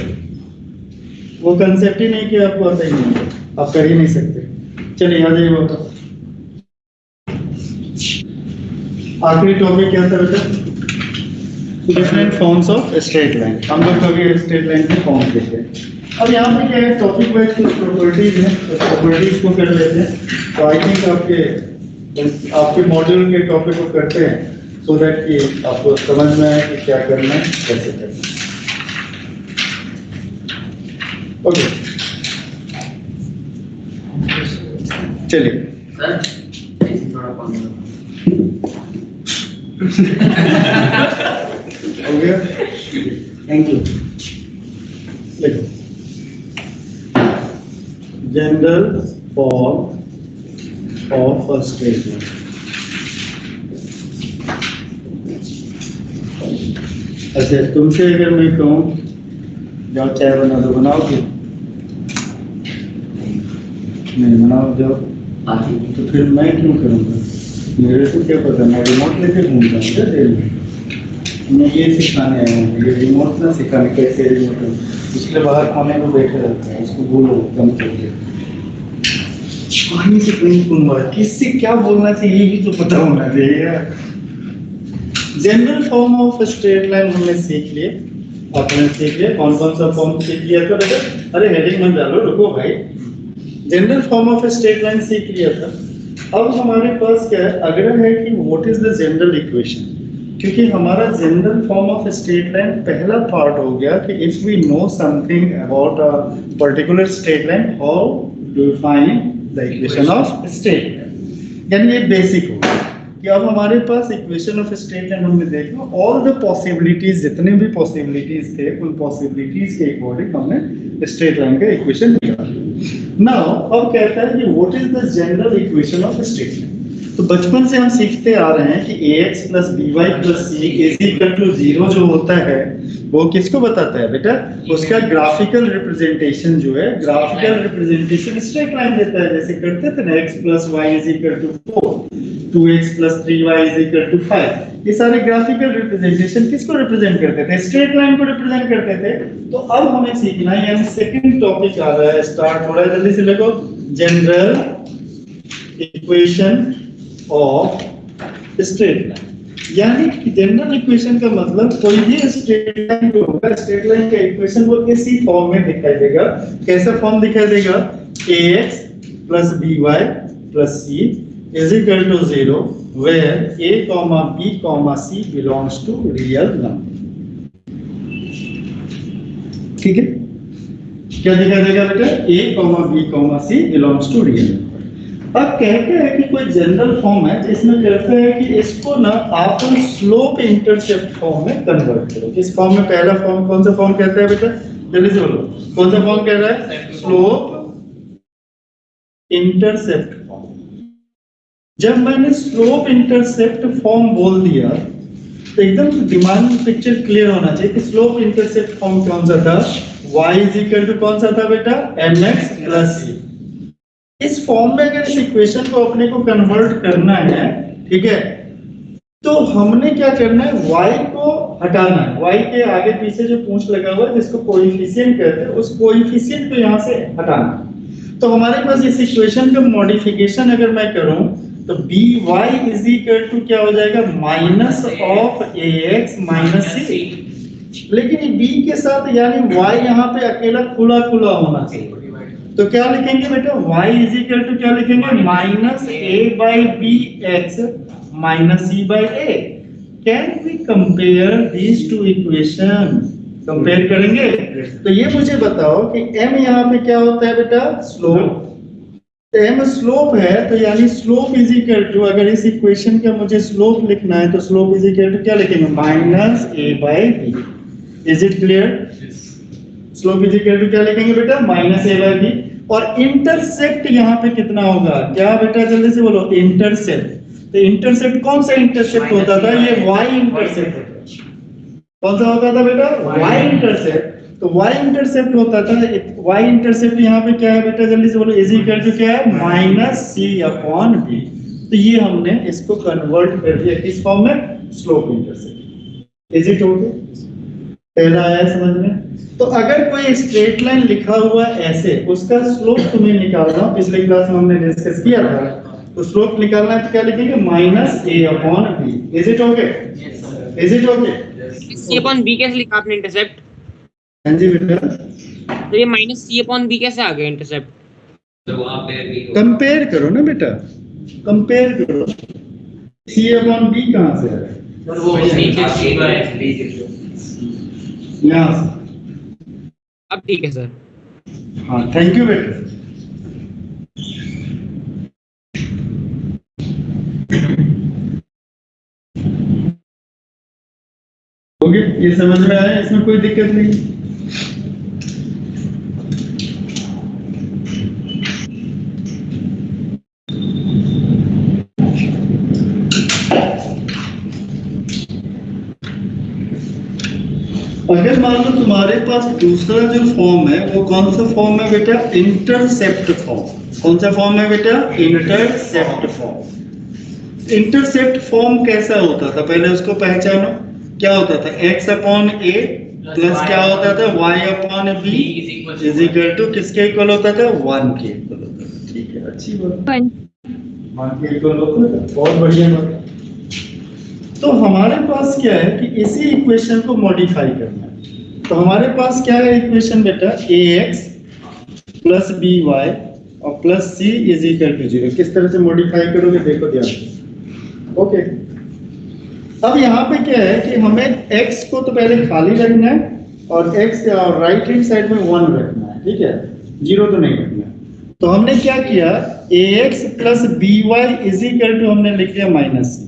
वो कंसेप्ट ही नहीं कि आपको आता ही नहीं, आप कर ही नहीं सकते। चलिए आ जाइए वापस। आखिरी टॉपिक क्या था बेटा? Different forms of straight line. हम लोग कभी स्ट्रेट लाइन के फॉर्म देखे। अब यहाँ पे क्या है? टॉपिक वाइज कुछ प्रॉपर्टीज हैं, तो प्रॉपर्टीज को कर लेते हैं। तो आई थिंक आपके मॉड्यूल के टॉपिक को करते हैं, सो दैट कि आपको समझ में आए कि क्या करना है, कैसे करना है। ओके चलिए सर ऐसे थोड़ा कम हो गया। Thank you. देखो general form of a straight line. अच्छा, तुमसे अगर मैं कहूँ जाओ चाय बना दो, बनाओगे? नहीं बनाओ जाओ, तो फिर मैं क्यों करूँगा? मेरे को क्या पता, मैं रिमोट लेके घूमता हूँ क्या डेली? मैं ये सिखाने आया हूँ, ये रिमोट ना सिखाने कैसे रिमोट है, इसलिए बाहर खाने को बैठे रहते हैं, इसको बोलो कम करके। पानी से कहीं घूमवा, किससे क्या बोलना चाहिए ये भी तो पता होना चाहिए यार। General form of straight line हमने सीख लिए, आपने सीख लिया। कौन कौन सा फॉर्म सीख लिया था बेटा? अरे हेडिंग मत डालो, रुको भाई। General form of straight line सीख लिया था। अब हमारे पास क्या है, अगला है कि what is the general equation, क्योंकि हमारा general form of straight line पहला पार्ट हो गया कि if we know something about a particular straight line, how do you find the equation of straight line, यानी ये बेसिक हो गया कि अब हमारे पास इक्वेशन ऑफ स्ट्रेट लाइन हमने देखा, ऑल द पॉसिबिलिटीज, जितने भी पॉसिबिलिटीज थे उन पॉसिबिलिटीज के अकॉर्डिंग हमने स्ट्रेट लाइन का इक्वेशन निकाला। नाउ अब कहता है कि what is the general equation of straight line. तो बचपन से हम सीखते आ रहे हैं कि ax + by + c = 0 जो होता है वो किसको बताता है बेटा? उसका ग्राफिकल रिप्रेजेंटेशन जो है, ग्राफिकल रिप्रेजेंटेशन स्ट्रेट लाइन देता है। जैसे करते थे ना, x + y = 4, 2x + 3y = 5, ये सारे ग्राफिकल रिप्रेजेंटेशन किसको रिप्रेजेंट करते थे? स्ट्रेट लाइन को रिप्रेजेंट करते थे। तो अब हमें सीखना है, यानी सेकंड टॉपिक आ रहा है, स्टार्ट हो रहा है, जल्दी से लिखो, general equation of straight line. यानी कि जनरल इक्वेशन का मतलब कोई भी स्ट्रेट लाइन जो होगा, स्ट्रेट लाइन का इक्वेशन वो इसी फॉर्म में दिखाई देगा। कैसा फॉर्म दिखाई देगा? ax + by + c = 0 where a, b, c belongs to real number। ठीक है, क्या दिखाई देगा बेटा? a, b, c belongs to real number। अब कहते हैं कि कोई जनरल फॉर्म है जिसमें कहते हैं कि इसको ना आप स्लोप इंटरसेप्ट फॉर्म में कन्वर्ट करो। इस फॉर्म में पहला फॉर्म कौन सा फॉर्म कहता है बेटा? जल्दी से बोलो, कौन सा फॉर्म कह रहा है? Slope intercept form. जब मैंने स्लोप इंटरसेप्ट फॉर्म बोल दिया तो एकदम दिमाग में पिक्चर क्लियर होना चाहिए कि स्लोप इंटरसेप्ट फॉर्म कौन सा था? y = कौन सा था बेटा? mx + c। इस फॉर्म में अगर इस इक्वेशन को अपने को कन्वर्ट करना है, ठीक है, तो हमने क्या करना है? y को हटाना है। y के आगे पीछे जो पूंछ लगा हुआ है जिसको कोएफिशिएंट कहते हैं, उस कोएफिशिएंट को यहां से हटाना है। तो हमारे पास इस इक्वेशन का मॉडिफिकेशन अगर मैं करूं तो by = क्या हो जाएगा? -(ax - c)। लेकिन ये b के साथ यानी y यहाँ पे अकेला खुला खुला होना चाहिए। तो क्या लिखेंगे बेटा? y = क्या लिखेंगे? -a/bx - c/a। Can we compare these two equation? Compare करेंगे। तो ये मुझे बताओ कि m यहाँ पे क्या होता है बेटा? स्लोप। तो m स्लोप है, तो यानी स्लोप = अगर इस इक्वेशन का मुझे स्लोप लिखना है तो स्लोप = क्या लिखेंगे? -a/b। Is it clear? Slope = क्या लिखेंगे बेटा? -a/b। और इंटरसेप्ट यहाँ पे कितना होगा? क्या बेटा? जल्दी से बोलो, इंटरसेप्ट। तो इंटरसेप्ट कौन सा इंटरसेप्ट होता था? ये y इंटरसेप्ट होता था। कौन सा होता था बेटा? y intercept. तो y इंटरसेप्ट होता था। y इंटरसेप्ट यहाँ पे क्या है बेटा? जल्दी से बोलो, = क्या है? -c/b। तो ये हमने इसको कन्वर्ट कर दिया किस फॉर्म में? Slope intercept. Is it okay? पहला आया समझ में? तो अगर कोई स्ट्रेट लाइन लिखा हुआ ऐसे, उसका स्लोप तुम्हें निकालना, पिछले क्लास में हमने डिस्कस किया था, तो स्लोप निकालना है तो क्या लिखेंगे? -a/b। Is it okay? Is it okay? c/b कैसे लिखा आपने इंटरसेप्ट? हां जी बेटा। तो ये -c/b कैसे आ गया इंटरसेप्ट? तो वहां पे भी कंपेयर करो ना बेटा, कंपेयर करो। c/b कहां से आया? और वो यहां से। अब ठीक है सर। हाँ, थैंक यू बेटा। हो गया, ये समझ में आया? इसमें कोई दिक्कत नहीं। अगर मान लो तुम्हारे पास दूसरा जो फॉर्म है वो कौन सा फॉर्म है बेटा, इंटरसेप्ट फॉर्म। कौन सा फॉर्म है बेटा, इंटरसेप्ट फॉर्म। इंटरसेप्ट फॉर्म कैसा होता था, पहले उसको पहचानो। क्या होता था, x अपॉन a प्लस क्या होता था, y upon b is equal to किसके इक्वल होता था, 1 के इक्वल होता था। ठीक है, अच्छी बात, 1 के इक्वल होता था, बहुत बढ़िया बात। तो हमारे पास क्या है कि इसी इक्वेशन को मॉडिफाई करना है। तो हमारे पास क्या है इक्वेशन बेटा, ax प्लस by और plus c is equal to 0। किस तरह से मॉडिफाई करोगे देखो ध्यान से। ओके, अब यहाँ पे क्या है कि हमें x को तो पहले खाली रखना है और x और राइट हैंड साइड में 1 रखना है, ठीक है, 0 तो नहीं रखना है। तो हमने क्या किया, ax plus by is equal to हमने लिख दिया माइनस c,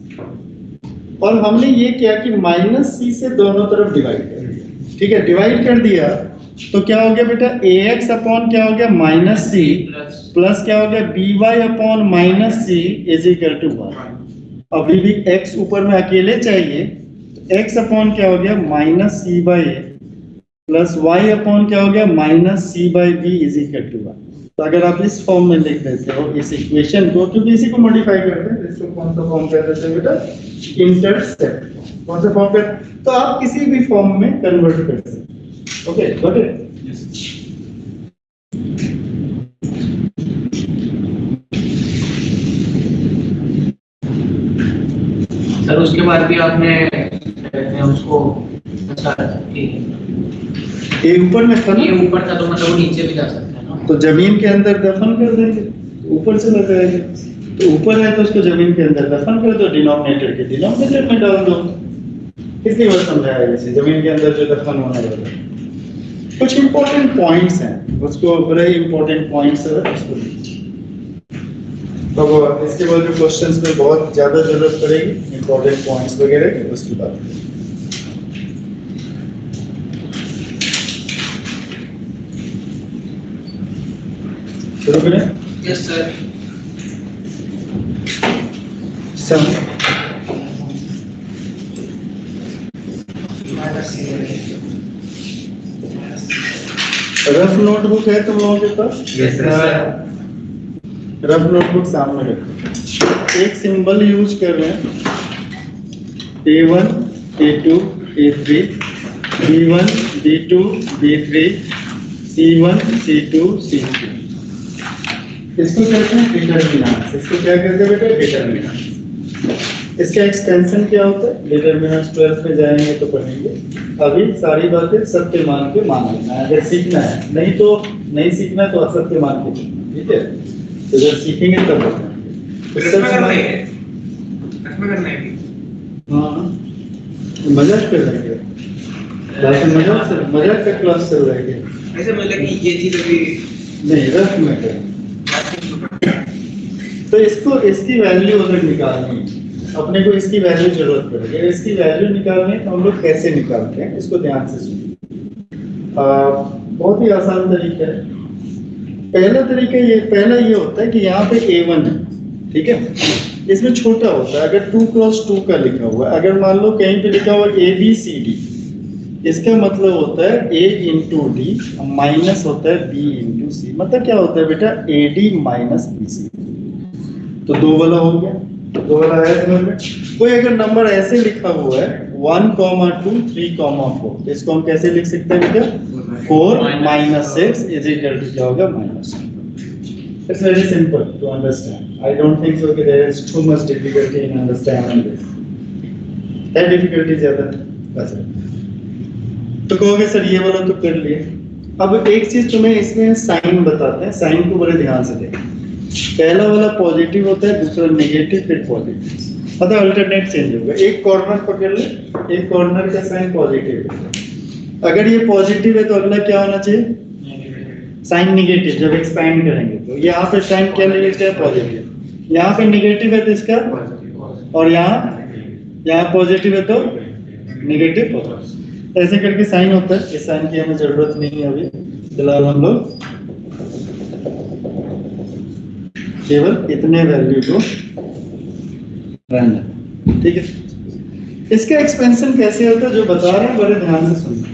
और हमने ये किया कि माइनस c से दोनों तरफ डिवाइड कर दिया। ठीक है, डिवाइड कर दिया तो क्या हो गया बेटा, ax अपॉन क्या हो गया माइनस c प्लस क्या हो गया by upon minus c is equal to 1। अभी भी x ऊपर में अकेले चाहिए, तो x अपॉन क्या हो गया minus c by a plus y upon क्या हो गया minus c by b is equal to 1। तो अगर आप इस फॉर्म में लिख देते हो इस इक्वेशन को, क्योंकि इसी को मॉडिफाई करते हैं, इसको कौन सा फॉर्म कहते हैं बेटा, इंटरसेप्ट। कौन सा फॉर्म कहते हैं, तो आप किसी भी फॉर्म में कन्वर्ट कर सकते हैं। Okay, got it. सर उसके बाद भी आपने कहते हैं उसको, अच्छा ठीक है, ये ऊपर में था ना, ये ऊपर था तो मतलब वो नीचे भी जा सकता है ना। तो जमीन के अंदर दफन कर देंगे, ऊपर से लगाएंगे। तो ऊपर है तो उसको जमीन के अंदर दफन कर दो, डिनोमिनेटर के डिनोमिनेटर में डाल दो। कितनी बार समझाया जैसे जमीन के अंदर जो दफन होने वाला है। कुछ इंपॉर्टेंट पॉइंट्स हैं, उसको बड़े इंपॉर्टेंट पॉइंट्स है उसको। अब इसके बाद जो क्वेश्चंस में बहुत ज्यादा जरूरत पड़ेगी इंपॉर्टेंट पॉइंट्स वगैरह की, उसकी बात करें। शुरू करें? Yes sir. रफ नोटबुक है तुम लोगों के पास? Yes sir. रफ नोटबुक सामने रखो। एक सिंबल यूज कर रहे हैं, A1, A2, A3, B1, B2, B3, C1, C2, C3। इसको कहते हैं डिटरमिनेंट्स। इसको क्या कहते हैं बेटा, डिटरमिनेंट्स। इसका एक्सटेंशन क्या होता है, डिटरमिनेंट्स 12th में जाएंगे तो पढ़ेंगे। अभी सारी बातें सत्य मान के मान लेना है, अगर सीखना है, नहीं तो नहीं सीखना तो असत्य मान के सीखना, ठीक है। तो जब सीखेंगे तब मजाक कर रहे हैं, मजाक का क्लास चल रहा है क्या? ऐसे मतलब कि ये चीज अभी नहीं, रफ में करें। तो इसको, इसकी वैल्यू अगर निकालनी है, अपने को इसकी वैल्यू जरूरत पड़ेगी। इसकी वैल्यू निकालनी है तो हम लोग कैसे निकालते हैं, इसको ध्यान से सुनिए। बहुत ही आसान तरीका है। पहला तरीका ये, पहला ये होता है कि यहाँ पे A1 है, ठीक है, इसमें छोटा होता है। अगर 2x2 का लिखा हुआ है, अगर मान लो कहीं पे लिखा हुआ ABCD, इसका मतलब होता है A इंटू डी माइनस होता है B इंटू सी। मतलब क्या होता है बेटा, AD माइनस BC। तो 2 वाला हो गया, 2 वाला है समझ में। कोई अगर नंबर ऐसे लिखा हुआ है 1, 2, 3, 4, इसको हम कैसे लिख सकते हैं बेटा, 4 माइनस 6 इज इक्वल टू क्या होगा, minus. It's very simple to understand. I don't think so कि there is too much difficulty in understanding this. है डिफिकल्टी ज्यादा? बस तो कहोगे सर ये वाला तो कर लिए। अब एक चीज तुम्हें इसमें साइन बताते हैं, साइन को बड़े ध्यान से देखें। पहला वाला पॉजिटिव होता है, दूसरा नेगेटिव, फिर पॉजिटिव, मतलब अल्टरनेट चेंज होगा। एक कॉर्नर पकड़ ले, एक कॉर्नर का साइन पॉजिटिव है। अगर ये पॉजिटिव है तो अगला क्या होना चाहिए, साइन निगेटिव। जब एक्सपैंड करेंगे तो यहाँ पे साइन क्या लेंगे, इसका पॉजिटिव। यहाँ पे निगेटिव है तो इसका, और यहाँ पॉजिटिव है तो निगेटिव होगा। ऐसे करके साइन होता है। इस साइन की हमें जरूरत नहीं है अभी फिलहाल, हम लोग केवल इतने वैल्यू को रहना, ठीक है। इसका एक्सपेंशन कैसे होता है जो बता रहे हैं, बड़े ध्यान से सुनना।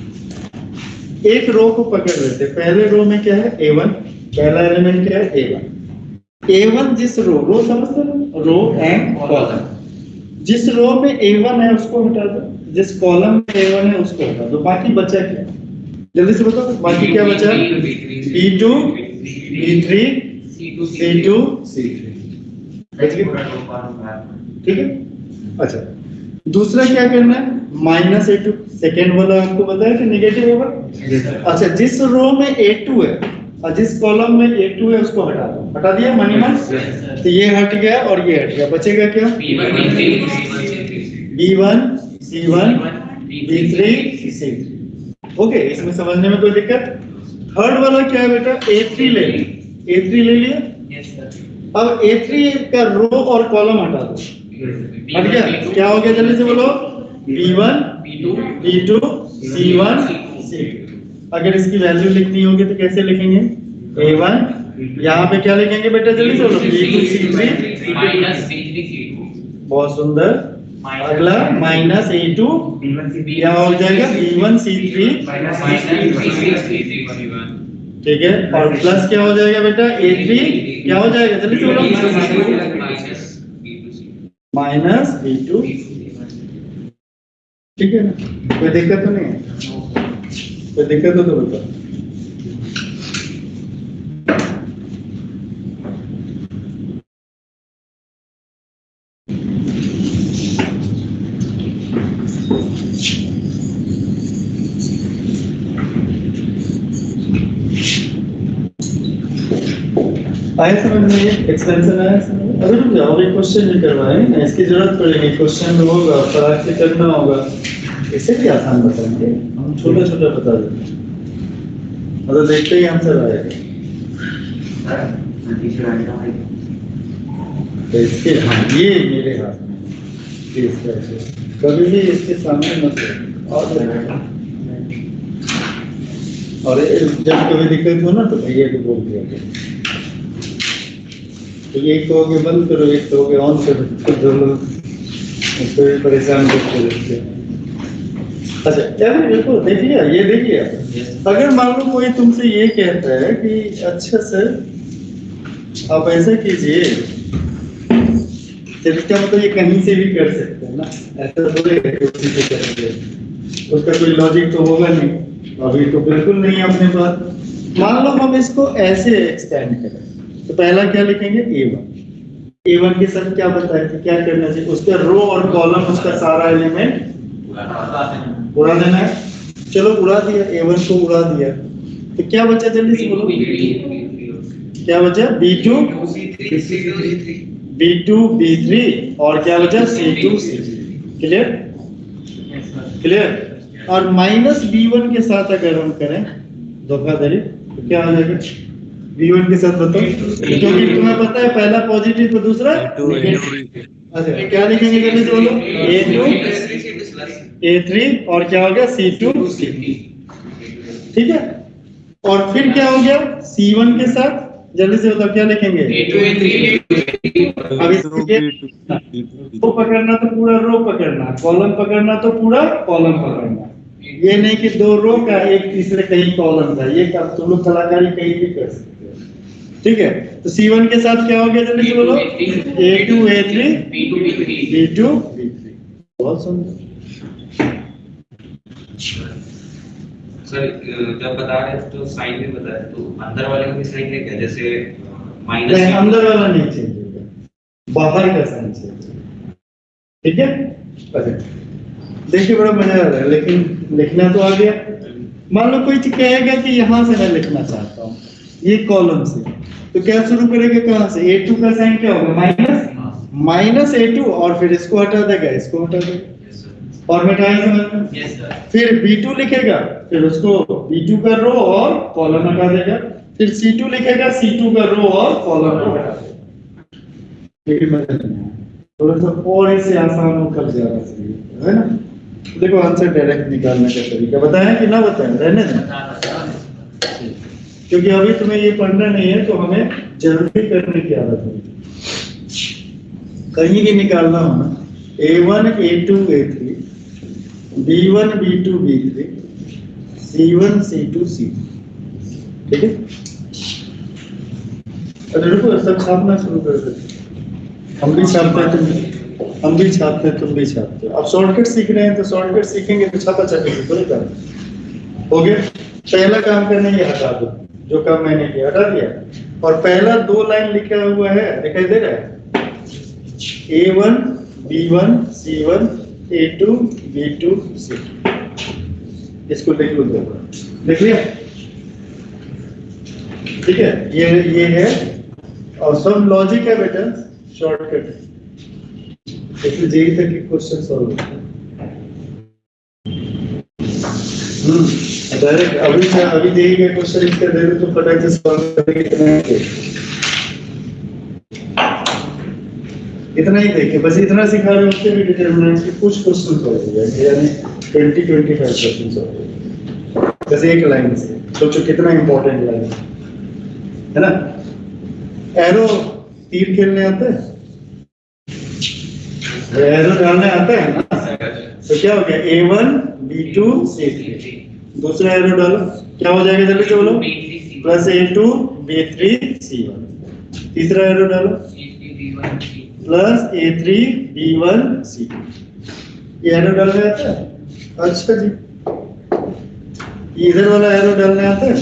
एक रो को पकड़ लेते, पहले रो में क्या है A1, पहला एलिमेंट क्या है A1, जिस रो समझते हो, रो एंड कॉलम, जिस रो में A1 है उसको हटा दो, जिस कॉलम में A1 है उसको हटा दो, बाकी बचा क्या? जल्दी से बताओ, बाकी क्या बचा? B2 B3 C2 C3, ठीक है। अच्छा, दूसरा क्या करना है? -A2, सेकेंड वाला आपको बताया कि नेगेटिव होगा। अच्छा, जिस रो में A2 है और जिस कॉलम में A2 है उसको हटा दो, हटा दिया मनी मन, तो ये हट गया और ये हट गया, बचेगा क्या? B1 C1 B3 C3। Okay, इसमें समझने में कोई दिक्कत? थर्ड वाला क्या है बेटा? A3 ले लिया, A3 ले लिया। अब A3 का रो और कॉलम हटा दो, हट गया, क्या हो गया? जल्दी से बोलो, B1 B2 C1 C2। अगर इसकी वैल्यू लिखनी होगी तो कैसे लिखेंगे? A1, यहाँ पे क्या लिखेंगे बेटा? जल्दी से बोलो, B2 C3 बहुत सुंदर। अगला -A2 क्या हो जाएगा? B1 C3 ठीक है, और प्लस क्या हो जाएगा बेटा? A3 क्या हो जाएगा? जल्दी से बोलो, -B2, ठीक है ना? कोई दिक्कत तो नहीं है? कोई दिक्कत हो तो बताओ। आया समझ में? ये एक्सटेंशन आया समझ में? अभी रुक जाओ, एक क्वेश्चन भी करवाए ना, इसकी जरूरत पड़ेगी, क्वेश्चन होगा, फटाक से करना होगा। इसे भी आसान बताएंगे हम, छोटा छोटा बता देंगे, मतलब देखते ही आंसर आएगा। तो इसके, हाँ ये मेरे हाथ में, कभी भी इसके सामने मत रखो, और जब कभी दिक्कत हो ना तो भैया को बोल दिया, तो ये कहोगे बंद करो, एक कहोगे ऑन करो, तो दोनों उसको भी परेशान करते रहते हैं। अच्छा, क्या देखो, देखिए ये देखिए, अगर मान लो कोई तुमसे ये कहता है कि अच्छा सर आप ऐसा कीजिए, इसका मतलब ये कहीं से भी कर सकते हैं ना, ऐसा थोड़ी है कि उसी से करेंगे, उसका कोई लॉजिक तो होगा नहीं, अभी तो बिल्कुल नहीं है अपने पास। मान लो हम इसको ऐसे एक्सटेंड करें, तो पहला क्या लिखेंगे? A1 के साथ क्या बताया कि क्या करना चाहिए? उसका रो और कॉलम, उसका सारा एलिमेंट उड़ा देना है। चलो उड़ा दिया, A1 को उड़ा दिया, तो क्या बचा? जल्दी से बोलो, क्या बचा? B2 B3 और क्या बचा? C2 C3। क्लियर? क्लियर? और -B1 के साथ अगर हम करें धोखाधड़ी तो क्या हो जाएगा? B1 के साथ बताओ, क्योंकि तुम्हें पता है पहला पॉजिटिव तो दूसरा नेगेटिव। अच्छा, क्या लिखेंगे? जल्दी से बोलो, A2 A3 और क्या हो गया? C2 C3, ठीक है। और फिर क्या हो गया? C1 के साथ, जल्दी से बताओ क्या लिखेंगे? अब रो पकड़ना तो पूरा रो पकड़ना, कॉलम पकड़ना तो पूरा कॉलम पकड़ना, ये नहीं कि दो रो का एक तीसरे कहीं कॉलम था, ये का तुम लोग कलाकारी कहीं भी कर सकते हो, ठीक है। तो C1 के साथ क्या हो गया? जल्दी से बोलो, A2 A3 B2 B3। बहुत सुंदर सर, जब बता रहे तो साइन भी बताया, तो अंदर वाले का भी साइन है क्या? जैसे माइनस, अंदर वाला नहीं चेंज होगा, बाहर का साइन चेंज, ठीक है। अच्छा देखिए, बड़ा मजा आ रहा है, लेकिन लिखना तो आ गया। मान लो कोई कहेगा कि यहाँ से मैं लिखना चाहता हूँ, ये कॉलम से, तो क्या शुरू करेगा? कहाँ से? A2 का साइन क्या होगा? माइनस A2, और फिर इसको हटा देगा, इसको हटा देगा, और मिटाया समझ में? Yes sir. फिर B2 लिखेगा, फिर उसको B2 का रो और कॉलम हटा देगा, फिर C2 लिखेगा, C2 का रो और कॉलम को हटा देगा। थोड़ा सा और इससे आसान हो कर जाना चाहिए, है ना? देखो आंसर डायरेक्ट निकालने का तरीका बताएं कि ना बताएं? रहने दें, क्योंकि अभी तुम्हें ये पढ़ना नहीं है, तो हमें जल्दी करने की आदत है। कहीं भी निकालना हो ना, A1 A2 A3 B1 B2 B3 C1 C2 C, ठीक है। अरे रुको, सब छापना शुरू कर देते। हम भी छापते हैं, हम भी छापते हैं, तुम भी छापते हो। अब शॉर्टकट सीख रहे हैं तो शॉर्टकट सीखेंगे तो छापा छापेंगे थोड़ी काम हो गया। पहला काम करना ये हटा दो, जो काम मैंने किया हटा दिया, और पहला 2 लाइन लिखा हुआ है दिखाई दे रहा है, A1 B1 C1 A2 B2 C2, इसको लिख लो, देख लिया, ठीक है। ये है, और सब लॉजिक है बेटा, शॉर्टकट है। इसमें जेई तक के क्वेश्चन सॉल्व होते हैं। डायरेक्ट अभी जेई का क्वेश्चन इसका दे दो तो फटाक से सॉल्व करेंगे। इतना ही देखिए, बस इतना सिखा रहे हो, उसके भी डिटरमिनेंट के कुछ क्वेश्चन सॉल्व हो जाएंगे, यानी 20-25 क्वेश्चन सॉल्व हो जाएंगे बस एक लाइन से। सोचो कितना इंपॉर्टेंट लाइन है ना। एरो तीर खेलने आता है, एरो डालने आता है ना, तो क्या हो गया, A1 B2 C3, दूसरा एरो डालो, क्या हो जाएगा जल्दी से बोलो, प्लस A2 B3 C1, तीसरा एरो डालो, प्लस A3 B1 C2, ये एरो डालने आता है। अच्छा जी, इधर वाला एरो डालने आता है,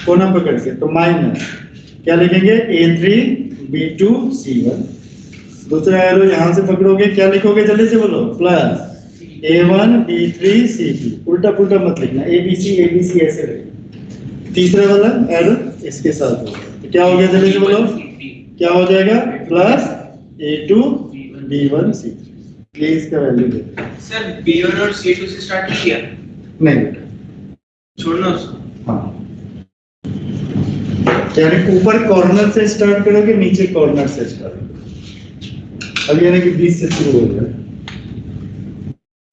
कोना पकड़ के, तो माइनस क्या लिखेंगे, A3 B2 C1, दूसरा एरो यहां से पकड़ोगे, क्या लिखोगे जल्दी से बोलो, प्लस A1 B3 C2, उल्टा पुल्टा मत लिखना, ABC ऐसे लिखना। तीसरा वाला एरो इसके साथ होगा, तो क्या हो गया जल्दी से बोलो, क्या हो जाएगा, प्लस A2 B1 C3, ये इसका वैल्यू दे। सर B1 और C2 से स्टार्ट किया नहीं बेटा, छोड़ना उसको। हाँ, यानी ऊपर कॉर्नर से स्टार्ट करोगे, नीचे कॉर्नर से स्टार्ट करोगे। अब यानी कि 20 से शुरू हो जाए।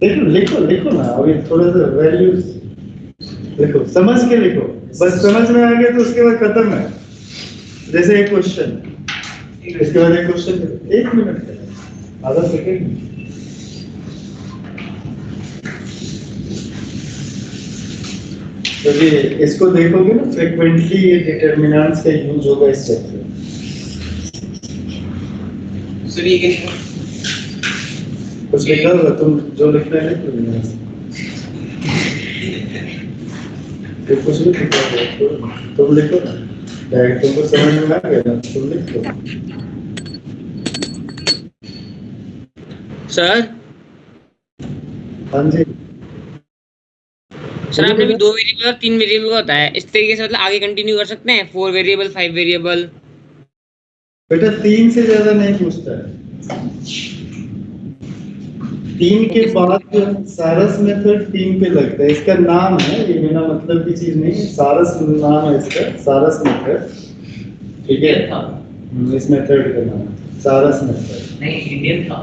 लिखो ना, अभी थोड़ा सा वैल्यू लिखो, समझ के लिखो, बस समझ में आ गया तो उसके बाद खत्म है। जैसे एक क्वेश्चन, इसके बाद एक क्वेश्चन, 1 मिनट का, आधा सेकेंड। तो ये इसको देखोगे ना, फ्रीक्वेंटली ये डिटरमिनेंट्स का यूज होगा इस चैप्टर में। सर ये कुछ लिखा होगा, तुम जो लिखना है लिख लो, तो कुछ भी लिखा होगा तुम लिखो ना, डायरेक्ट तुमको समझ में आ गया ना, तुम लिख लो। सर हाँ जी, सर आपने भी 2 वेरिएबल और 3 वेरिएबल का बताया, इस तरीके से मतलब आगे कंटिन्यू कर सकते हैं, 4 वेरिएबल 5 वेरिएबल। बेटा 3 से ज्यादा नहीं पूछता है, 3 के बाद जो सारस मेथड 3 पे लगता है, इसका नाम है, ये बिना मतलब की चीज नहीं है, सारस नाम है इसका, सारस मेथड, ठीक है। इस मेथड का नाम सारस मेथड नहीं, इंडियन था,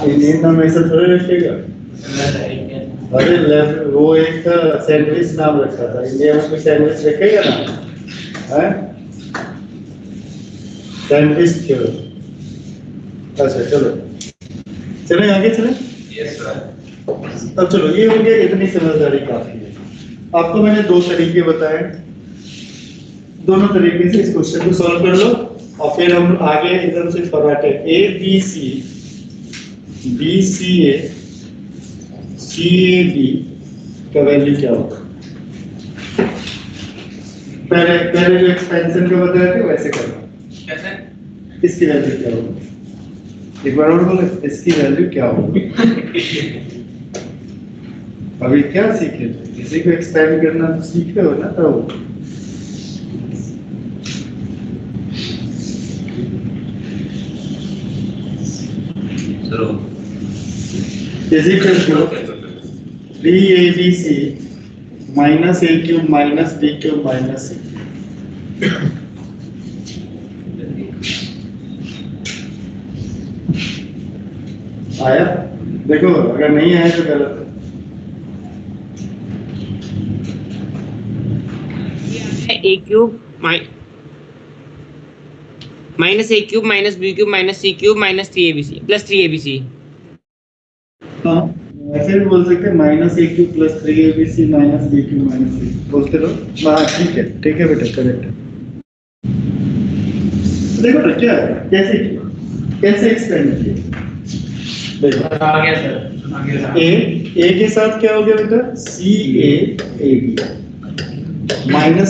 इंडियन नाम ऐसा थोड़ा रखेगा। अरे वो एक सैंडविच नाम रखा था, इंडिया में कोई सैंडविच रखेगा ना, है सैंडविच क्यों। अच्छा चलो आगे चले। Yes sir. अब चलो, ये हो गया, इतनी समझदारी काफी है। आपको मैंने 2 तरीके बताए, दोनों तरीके से इस क्वेश्चन को सॉल्व कर लो, और फिर हम आगे एकदम से फटाफट ABC BCA CAB का वैल्यू क्या होगा। पहले जो एक्सपेंशन का बताया था वैसे करना। कैसे? इसकी वैल्यू क्या होगी, एक बार और बोले, इसकी वैल्यू क्या होगी। अभी क्या सीखे, किसी को एक्सपेंड करना तो सीखे हो ना, तो is equal to 3ABC minus A cube minus B cube minus C cube। आया? देखो, अगर नहीं आया तो गलत है। A cube minus A cube minus B cube minus C cube minus 3ABC plus 3ABC। हाँ, ऐसे भी बोल सकते हैं -a³ + 3abc - b³ - c बोलते रहो। हाँ ठीक है बेटा, करेक्ट है। देखो ना क्या है, कैसे एक्सपेंड किया। देखो आ गया सर, आ गया। ए के साथ क्या हो गया बेटा, CA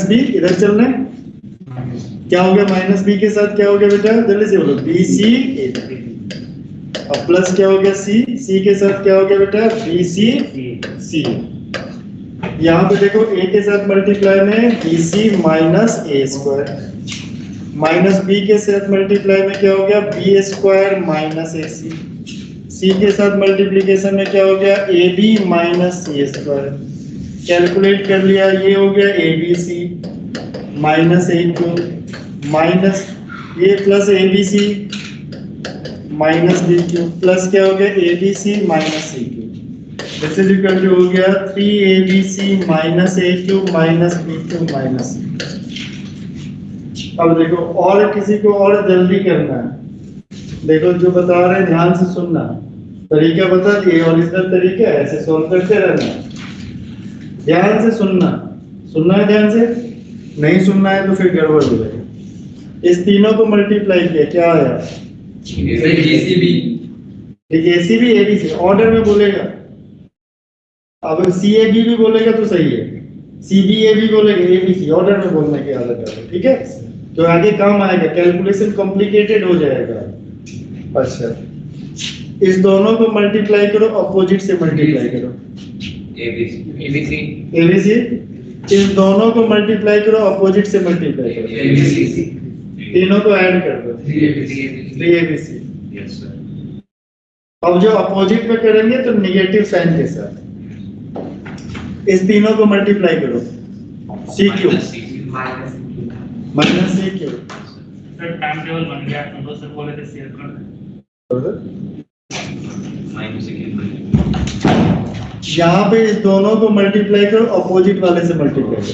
-b इधर चलना है, क्या हो गया -b के साथ क्या हो गया बेटा, जल्दी से बोलो, BC और प्लस क्या हो गया C के साथ क्या हो गया बेटा, BC C। यहाँ पे देखो A के साथ मल्टीप्लाई में BC - A², माइनस B के साथ मल्टीप्लाई में क्या हो गया, B² - AC। C के साथ मल्टीप्लिकेशन में क्या हो गया, AB - C²। कैलकुलेट कर लिया, ये हो गया ABC -A³ माइनस ये प्लस ABC -B³ प्लस क्या हो गया, ABC - C³। This is equal to हो गया 3ABC - A³ - B³ - C। अब देखो और किसी को और जल्दी करना है, देखो जो बता रहे हैं ध्यान से सुनना, तरीका बता दिए, ओरिजिनल तरीका है, ऐसे सॉल्व करते रहना, ध्यान से सुनना है, ध्यान से, नहीं सुनना है तो फिर गड़बड़ हो जाएगा। इस तीनों को मल्टीप्लाई किया, क्या आया, JCB JCB ABC ऑर्डर में बोलेगा। अब CAB भी बोलेगा तो सही है, CBA भी बोलेगा, ABC ऑर्डर में बोलने की आदत है, ठीक है, तो आगे काम आएगा, कैलकुलेशन कॉम्प्लिकेटेड हो जाएगा। अच्छा, इस दोनों को मल्टीप्लाई करो, अपोजिट से मल्टीप्लाई करो, ABC इस दोनों को मल्टीप्लाई करो, अपोजिट से मल्टीप्लाई करो, तीनों को ऐड कर दो, 3ABC। Yes sir. अब जो अपोजिट में करेंगे तो नेगेटिव साइन के साथ, इस तीनों को मल्टीप्लाई करो, CQ - CQ। Sir time table बन गया, हम लोग सर बोले थे शेयर कर दें। यहाँ पे इस दोनों को मल्टीप्लाई करो, अपोजिट वाले से मल्टीप्लाई करो,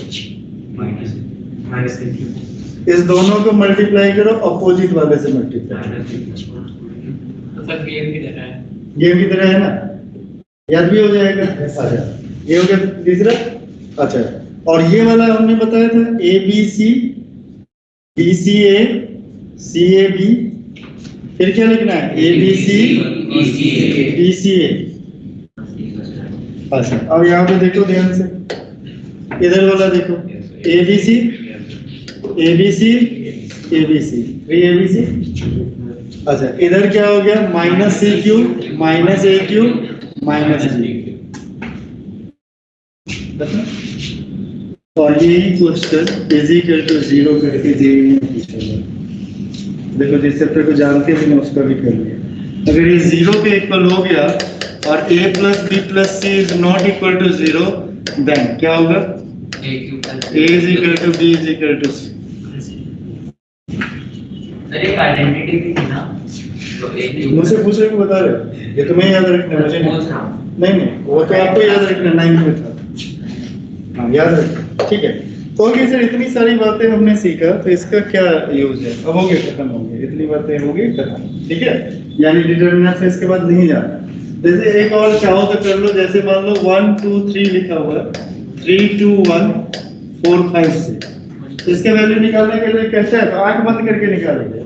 इस दोनों को मल्टीप्लाई करो, अपोजिट वाले से मल्टीप्लाई। तो सर गेम की तरह है, गेम की तरह है ना, याद भी हो जाएगा। अच्छा, ये हो गया तीसरा। अच्छा, और ये वाला हमने बताया था ABC BCA CAB, फिर क्या लिखना है, ABC BCA। अच्छा, अब यहाँ पे देखो ध्यान से, इधर वाला देखो, ABC ABC ABC 3ABC। अच्छा, इधर क्या हो गया, -CQ -AQ -B। और यही क्वेश्चन इजिकल टू 0 करके जेईई में पूछा गया। देखो जिस चैप्टर को जानते हैं मैं उसका भी कर लिया। अगर ये 0 के इक्वल हो गया और A + B + C is not equal to 0, then क्या होगा, A इज इक्वल टू B इज इक्वल टू C। सर एक आइडेंटिटी भी थी ना, तो एक मुझसे पूछने को बता रहे हो, ये तुम्हें याद रखना, मुझे नहीं, वो तो आपको याद रखना, 9th में था। हाँ याद रखना, ठीक है। ओके सर, इतनी सारी बातें हमने सीखा, तो इसका क्या यूज है, अब हो गए, खत्म हो गए, इतनी बातें हो गई खत्म, ठीक है। यानी डिटरमिनेंट से इसके बाद नहीं जाना। जैसे एक और चाहो तो कर लो, जैसे मान लो 1 2 3 लिखा हुआ है, 3 2 1 4 5 6, इसके वैल्यू निकालने के लिए कैसे है, तो आंख बंद करके निकालेंगे,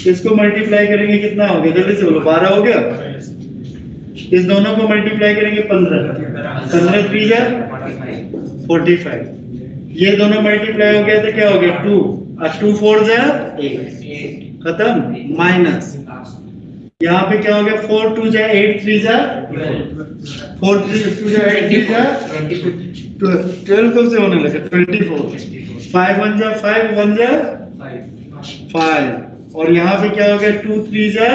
इसको मल्टीप्लाई करेंगे, कितना हो गया, जल्दी से बोलो, 12 हो गया। इस दोनों को मल्टीप्लाई करेंगे 15 15 3 जा 45, ये दोनों मल्टीप्लाई हो गया तो क्या हो गया 2 और 2 4 जा 8, खत्म, माइनस यहाँ पे क्या हो गया 4 2 जा 8 3 जा 4 3 2 जा 8 3 जा 12 कब से होने लगा 24, 5 1 जा 5 1 जा 5, और यहाँ पे क्या हो गया 2 3 जा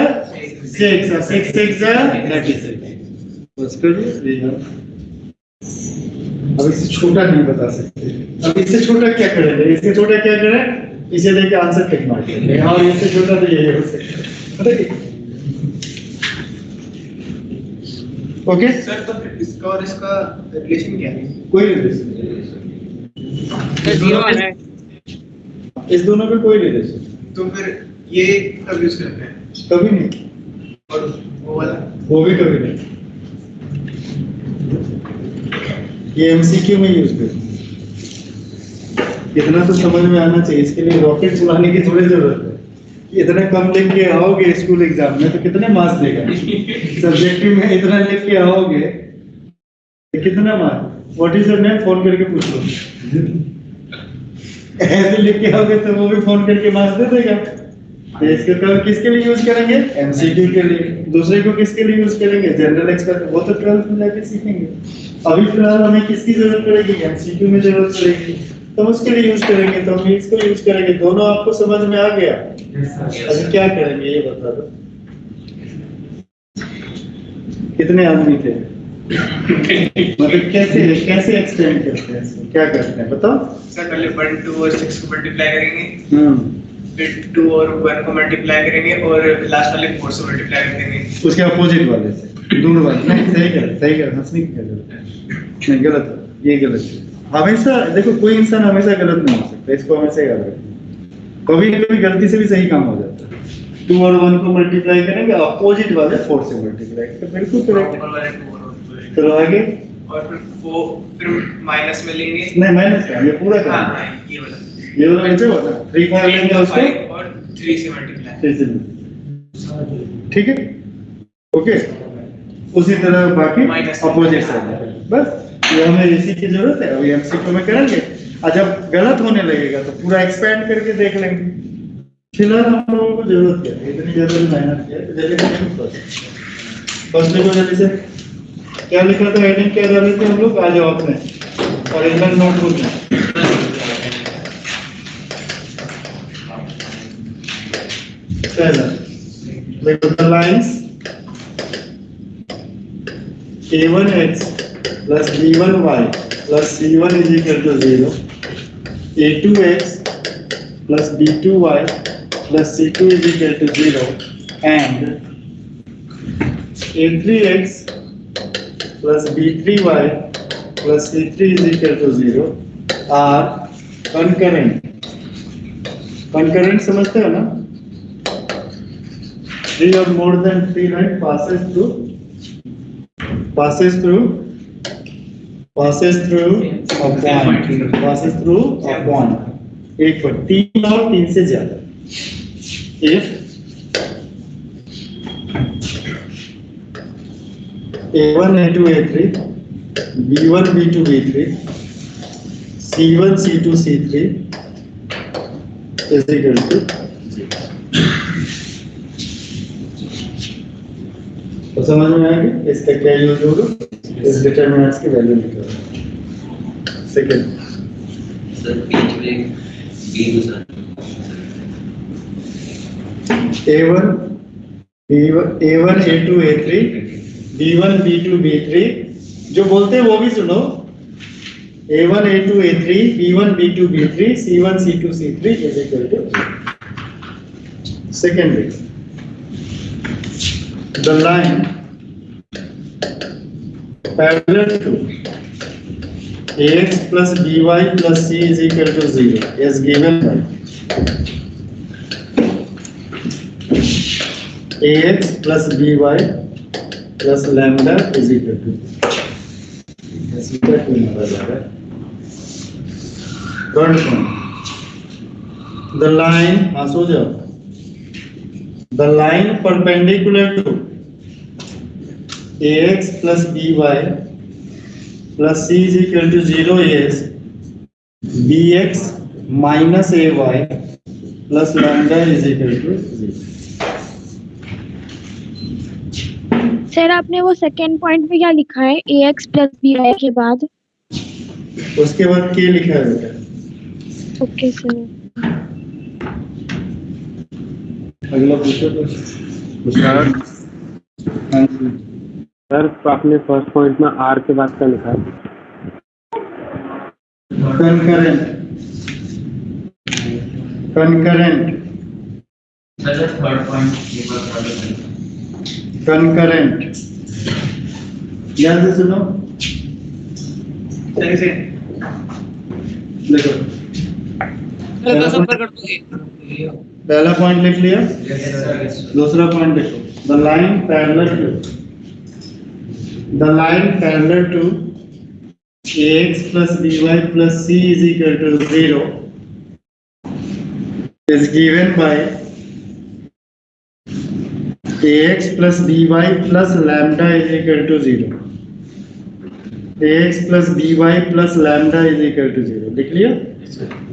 6 और 6 6 जा 36। बस कर लिया। अब इससे छोटा नहीं बता सकते, अब इससे छोटा क्या करेंगे, इससे छोटा क्या करें, इसे देख के आंसर टिक मार देंगे, और इससे छोटा तो यही हो सकता है। ओके सर, तो इसका और इसका रिलेशन क्या है? कोई रिलेशन तो 0 आ रहा है, इस दोनों में कोई रिलेशन, तो फिर ये कब यूज करते हैं? कभी नहीं, और वो वाला वो भी कभी नहीं। ये एमसीक्यू में यूज करो। इतना तो समझ में आना चाहिए, इसके लिए रॉकेट चलाने की थोड़ी जरूरत है। इतना कम लिख के आओगे स्कूल एग्जाम में तो कितने मार्क्स देगा? सब्जेक्टिव में इतना लिख के आओगे तो कितना marks? What is your name? Phone करके पूछ लो। ऐसे लिख के आओगे तो वो भी फोन करके मार्क्स दे देगा। तो इसके कल किसके लिए यूज करेंगे? एमसीक्यू के लिए। दूसरे को किसके लिए यूज करेंगे? General expert. वो तो 12th में जाके सीखेंगे। अभी फिलहाल हमें किसकी जरूरत पड़ेगी? एमसीक्यू में जरूरत पड़ेगी, तो उसके लिए यूज करेंगे। तो हम इसको यूज करेंगे। दोनों आपको समझ में आ गया? अभी क्या करेंगे ये बता दो। कितने आदमी थे? मतलब कैसे कैसे एक्सटेंड करते हैं इसको? क्या करते हैं बताओ? सर पहले 1 2 और 6 को मल्टीप्लाई करेंगे, फिर 2 और 1 को मल्टीप्लाई करेंगे और लास्ट वाले 4 से मल्टीप्लाई कर देंगे। उसके अपोजिट वाले से, दूर वाले। नहीं सही कर हंसने की क्या जरूरत है? नहीं गलत है, ये गलत है। हमेशा देखो, कोई इंसान हमेशा गलत नहीं हो सकता, इसको हमेशा याद रखना। कभी कभी गलती से भी सही काम हो जाता है। 2 और 1 को मल्टीप्लाई करेंगे, अपोजिट वाले 4 से मल्टीप्लाई, तो बिल्कुल करेक्ट। चलो आगे। और फिर माइनस में लेंगे। नहीं माइनस का ये पूरा हाँ करना। हाँ, ये वाला ये वाला ऐसे होता है। 3 5 लेंगे उसको 5 और 3 से मल्टीप्लाई। 3 से, ठीक है ओके। उसी तरह बाकी Minus. Opposite side. बस ये हमें इसी की जरूरत है। अभी एमसीक्यू में करेंगे और जब गलत होने लगेगा तो पूरा एक्सपेंड करके देख लेंगे। फिलहाल हम लोगों को जरूरत है, इतनी ज्यादा मेहनत किया तो जल्दी फर्स्ट देखो जल्दी से क्या लिखा था, हेडिंग क्या डाले थे हम लोग? आ जाओ अपने ओरिजिनल नोटबुक में। पहला देखो the lines a1x plus b1y plus c1 is equal to 0, a2x plus b2y plus c2 is equal to 0, and a3x plus b3y plus c3 is equal to 0 are concurrent. Concurrent समझते हो ना? 3 or more than 3 right passes through a point, एक पर 3 और 3 से ज्यादा। if a1 a2 a3 b1 b2 b3 c1 c2 c3 is equal to 0। तो समझ में आएगी इसका क्या यूज होगा? इस डिटरमिनेंट्स की वैल्यू निकालना। सेकंड सर बीच में बी दूसरा a1 a1 a2 a3 b1 b2 b3 जो बोलते हैं वो भी सुनो। a1 a2 a3 b1 b2 b3 c1 c2 c3 is equal to 0। Second the line parallel to ax plus by plus c is equal to 0 is given by ax plus by plus lambda is equal to third point the line सो जाओ the line perpendicular to ax plus by plus c is equal to 0 is bx minus ay plus lambda is equal to 0। Sir आपने वो second point पे क्या लिखा है? ax plus by के बाद उसके बाद क्या लिखा है बेटा? Okay sir. अगला पूछो तो सर सर आपने फर्स्ट पॉइंट में आर के बाद क्या लिखा है? concurrent सर थर्ड पॉइंट ये बात concurrent ध्यान से सुनो। सही से देखो सर संपर्क कर दोगे? पहला पॉइंट लिख लिया, दूसरा पॉइंट देखो the line parallel to ax plus by plus c is equal to 0 is given by ax plus by plus lambda is equal to 0. ax plus by plus lambda is equal to 0. लिख लिया?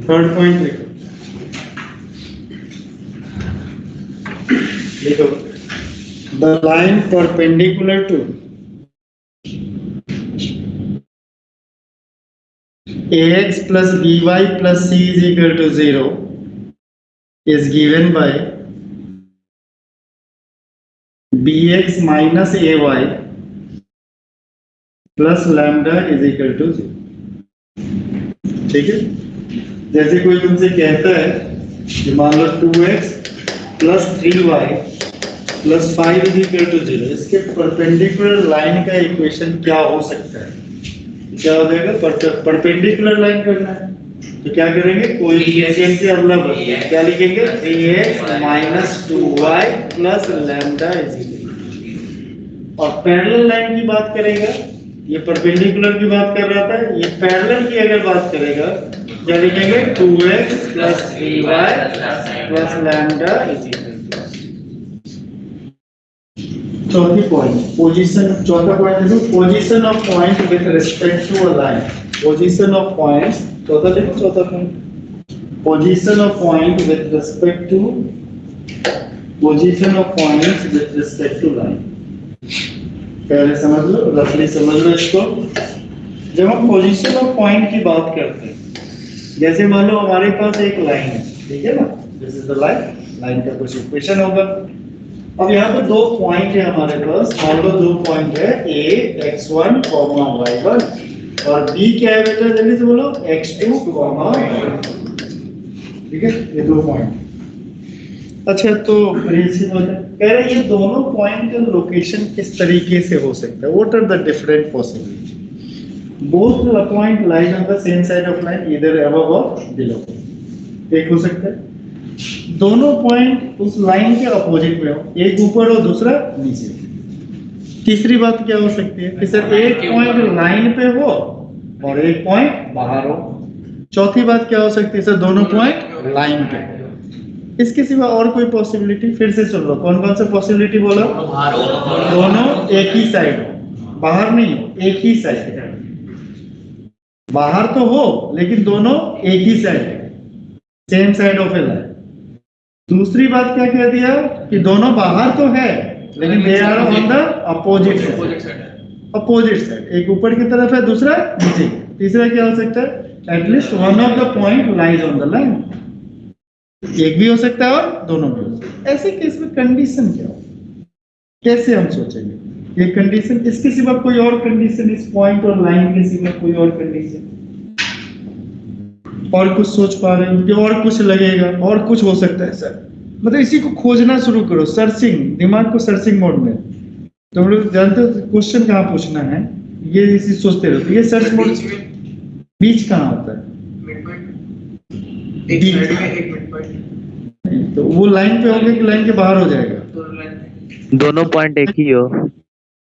Third point लिखो. लिखो. The line perpendicular to ax plus by plus c is equal to 0 is given by bx minus ay plus lambda is equal to 0. ठीक है? जैसे कोई तुमसे कहता है कि मान लो 2x plus 3y plus 5 is equal to 0, इसके परपेंडिकुलर लाइन का इक्वेशन क्या हो सकता है? क्या हो जाएगा? परपेंडिकुलर लाइन करना है तो क्या करेंगे? कोएफिशिएंट से अदला-बदल क्या लिखेंगे? 3x minus 2y plus lambda is equal to. और पैरेलल लाइन की बात करेगा, ये परपेंडिकुलर की बात कर रहा था, ये पैरेलल की अगर बात करेगा क्या लिखेंगे? 2x plus 3y plus lambda is equal to. चौथी पॉइंट पोजीशन. चौथा पॉइंट देखो, position of point with respect to a line. Position of points. चौथा देखो, चौथा point position of point with respect to position of points with respect to line. पहले समझ लो, रफली समझ लो इसको. जब हम पोजीशन ऑफ पॉइंट की बात करते हैं, जैसे मान लो हमारे पास एक लाइन है, ठीक है ना? This is the line. Line का कुछ इक्वेशन होगा. अब यहाँ पे दो पॉइंट है हमारे पास. मान लो दो पॉइंट है a x1, y1 और b क्या है बेटा? जल्दी से बोलो. x2, y2. ठीक है, ये दो पॉइंट. अच्छा, तो कह रहे ये दोनों पॉइंट का लोकेशन किस तरीके से हो सकता है? What are the different possibility? Both the point lies on the same side of line, either above और बिलो. एक हो सकता है दोनों पॉइंट उस लाइन के अपोजिट में हो, एक ऊपर हो दूसरा नीचे. तीसरी बात क्या हो सकती है कि सर एक पॉइंट लाइन पे हो और एक पॉइंट बाहर हो. चौथी बात क्या हो सकती है? सर दोनों पॉइंट लाइन पे हो. इसके सिवा और कोई पॉसिबिलिटी? फिर से सुन लो, कौन कौन सा पॉसिबिलिटी बोला? दोनों एक ही साइड हो, बाहर नहीं हो, एक ही साइड. बाहर तो हो लेकिन दोनों एक ही साइड है, same side of A line. दूसरी बात क्या कह दिया कि दोनों बाहर तो है लेकिन they are on the opposite side. Opposite side, एक ऊपर की तरफ है दूसरा नीचे. तीसरा क्या हो सकता है? At least one of the point lies on the line. एक भी हो सकता है और दोनों भी हो सकता है. ऐसे केस में कंडीशन क्या हो? कैसे हम सोचेंगे ये कंडीशन? इसके सिवा कोई और कंडीशन? इस पॉइंट और लाइन के सिवा कोई और कंडीशन? और कुछ सोच पा रहे हैं कि और कुछ लगेगा? और कुछ हो सकता है सर? मतलब इसी को खोजना शुरू करो, सर्चिंग. दिमाग को सर्चिंग मोड में. तो हम लोग जानते हो क्वेश्चन कहाँ पूछना है, ये इसी सोचते रहो. ये सर्च मोड. बीच कहाँ होता है? तो वो लाइन पे होगा कि लाइन के बाहर हो जाएगा? दोनों पॉइंट एक ही हो.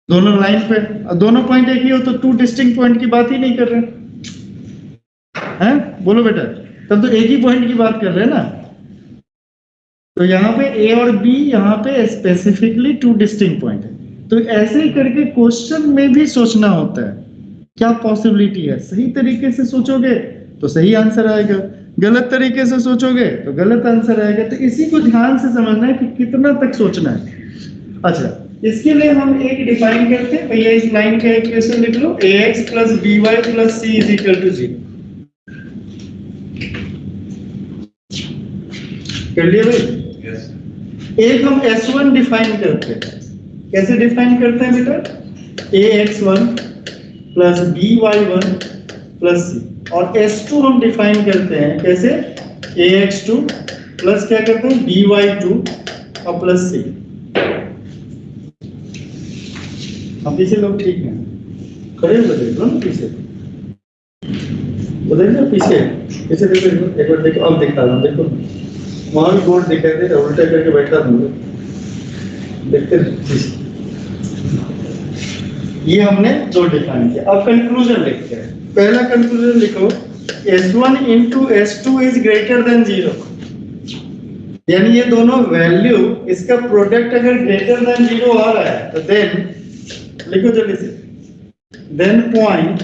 दोनों लाइन पे, दोनों पॉइंट एक ही हो तो टू डिस्टिंक्ट पॉइंट की बात ही नहीं कर रहे हैं. बोलो बेटा, तब तो एक ही पॉइंट की बात कर रहे हैं ना. तो यहाँ पे ए और बी, यहाँ पे स्पेसिफिकली टू डिस्टिंक्ट पॉइंट है. तो ऐसे ही करके क्वेश्चन में भी सोचना होता है क्या पॉसिबिलिटी है. सही तरीके से सोचोगे तो सही आंसर आएगा, गलत तरीके से सोचोगे तो गलत आंसर आएगा. तो इसी को ध्यान से समझना है कि कितना तक सोचना है. अच्छा, इसके लिए हम एक डिफाइन करते हैं. भैया इस लाइन का इक्वेशन लिख लो. ax plus by plus c is equal to 0. कर लिया भाई? Yes. एक हम s1 डिफाइन करते हैं. कैसे डिफाइन करते हैं बेटा? ax1 plus by1 plus c. और s2 हम डिफाइन करते हैं कैसे? ax2 प्लस क्या करते हैं? by2 और प्लस c. अब पीछे लोग ठीक है, खड़े हो गए दोनों पीछे. उधर ना पीछे पीछे देखो, एक बार देखो. अब दिखा रहा हूँ, देखो वहां भी बोर्ड दिखाई दे रहा है, उल्टा करके बैठा दूंगा. देखते ये हमने दो डिफाइन किया. अब कंक्लूजन लिखते हैं. पहला कंक्लूजन लिखो, S1 into S2 is greater than 0, यानी ये दोनों वैल्यू इसका प्रोडक्ट अगर ग्रेटर देन 0 आ रहा है तो देन लिखो जल्दी से, then point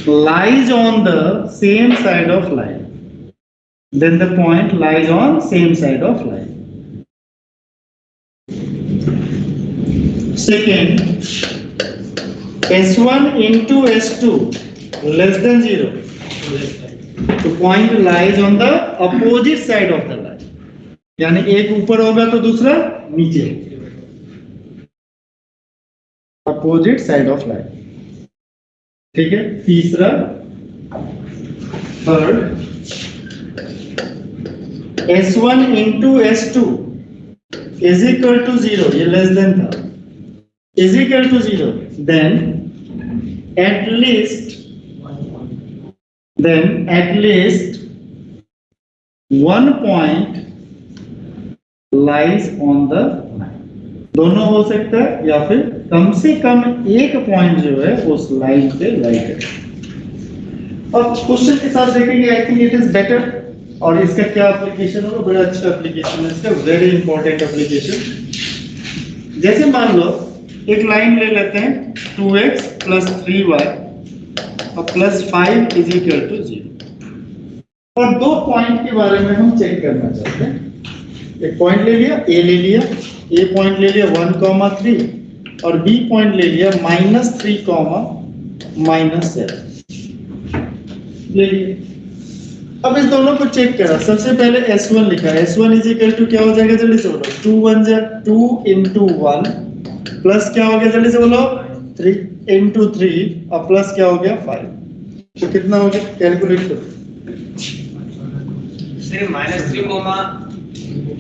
lies on the same side of line, then the point lies on same side of line. Second, S1 into S2 less than 0, तो point lies on the opposite side of the line, यानी एक ऊपर होगा तो दूसरा नीचे, opposite side of line. ठीक है, तीसरा, third, S1 into S2 is equal to 0, ये लेस देन था, is equal to 0, then at least one point lies on the line. दोनों हो सकता है या फिर कम से कम एक पॉइंट जो है उस लाइन पे लाई करे। अब क्वेश्चन के साथ देखेंगे, I think it is better, और इसका क्या एप्लीकेशन होगा, बड़ा अच्छा एप्लीकेशन है इसका, वेरी इंपॉर्टेंट एप्लीकेशन। जैसे मान लो एक लाइन ले लेते हैं 2x plus 3y और +5 is equal to 0, और दो पॉइंट के बारे में हम चेक करना चाहते हैं। एक पॉइंट ले लिया, ए ले लिया, ए पॉइंट ले लिया 1,3 और बी पॉइंट ले लिया -3, -7 ले लिए। अब इस दोनों को चेक करा, सबसे पहले S1 लिखा, S1 इज इक्वल टू क्या हो जाएगा, जल्दी से बोलो, 2 1 2 into 1 प्लस क्या हो गया, जल्दी से बोलो, 3 into 3 और प्लस क्या हो गया 5, तो कितना हो गया, कैलकुलेट करो। सिर्फ -3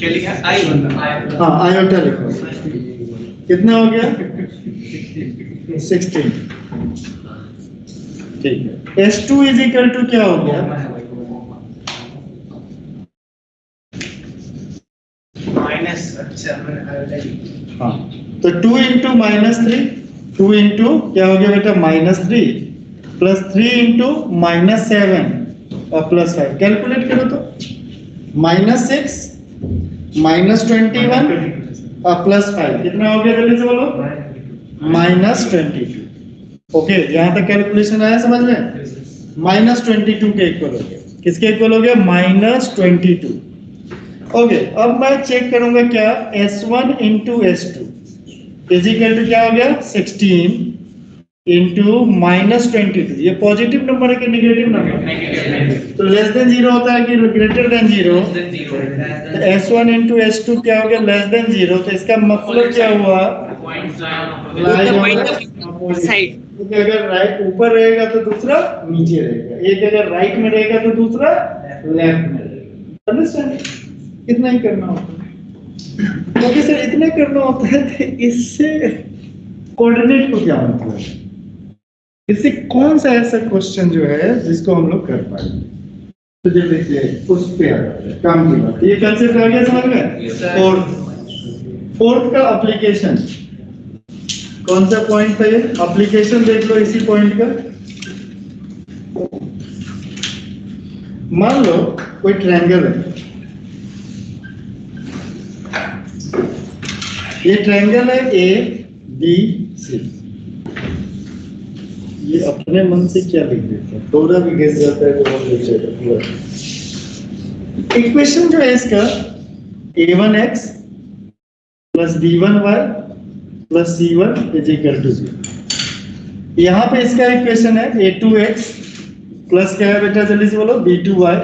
क्या लिखा, आई, हाँ आयोटा लिखो, कितना हो गया 16, ठीक है। S2 इज इक्वल टू क्या हो गया, माइनस, अच्छा हाँ, तो 2 into -3, 2 into क्या हो गया बेटा -3 प्लस 3 into -7 और +5, कैलकुलेट करो तो -6 -21 और +5 कितना हो गया, जल्दी से बोलो, -22। ओके, यहाँ तक कैलकुलेशन आया समझ में, -22 के इक्वल हो गया, किसके इक्वल हो गया, -22। ओके, अब मैं चेक करूंगा क्या, S1 into S2 is equal to क्या हो गया 16 into -22, ये पॉजिटिव नंबर है कि नेगेटिव नंबर, तो लेस देन 0 होता है कि ग्रेटर देन 0, तो S1 into S2 क्या हो गया, लेस देन 0, तो इसका मतलब क्या हुआ, साइड, अगर राइट ऊपर रहेगा तो दूसरा नीचे रहेगा, एक अगर राइट में रहेगा तो दूसरा लेफ्ट में रहेगा। अंडरस्टैंड, इतना ही करना होता है। ओके सर, इतना करना होता है, तो इससे कोऑर्डिनेट को क्या मतलब है, इससे कौन सा ऐसा क्वेश्चन जो है जिसको हम लोग कर पाएंगे, तो जब देखिए उस पे आ जाता है काम की बात, ये कंसेप्ट आ गया समझ में। फोर्थ का एप्लीकेशन, कौन सा पॉइंट था ये, एप्लीकेशन देख लो इसी पॉइंट का। मान लो कोई ट्रायंगल है, ये ट्रायंगल है ABC, ये अपने मन से क्या लिख देता है, थोड़ा भी घिस जाता है तो वो लिख जाएगा पूरा। इक्वेशन जो है इसका A1x plus B1y plus C1 is equal to 0। यहाँ पे इसका इक्वेशन है A2x प्लस क्या है बेटा, जल्दी से बोलो, B2y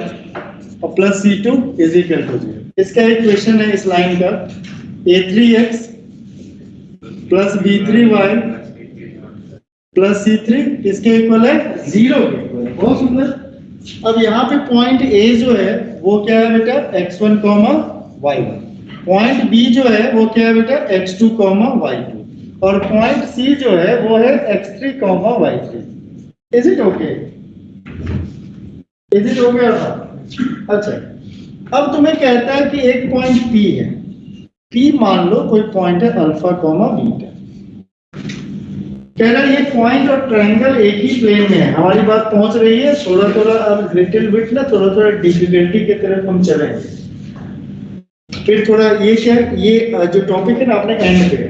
और plus C2 is equal to 0। इसका इक्वेशन है इस लाइन का A3x plus B3y plus C3 किसके इक्वल है, 0 के इक्वल है। बहुत सुंदर। अब यहाँ पे पॉइंट A जो है वो क्या है बेटा, x1, y1, पॉइंट B जो है वो क्या है बेटा, x2, y2, और पॉइंट C जो है वो है x3, y3। Is it okay, is it okay? अच्छा, अब तुम्हें कहता है कि एक पॉइंट P है, P मान लो कोई पॉइंट है अल्फा, बीटा, कह रहा है ये पॉइंट और ट्रायंगल एक ही प्लेन में है। हमारी बात पहुंच रही है। थोड़ा थोड़ा अब लिटिल बिट ना थोड़ा थोड़ा डिफिकल्टी की तरफ हम चलेंगे। फिर थोड़ा ये क्या, ये जो टॉपिक है ना अपने एंड पे है,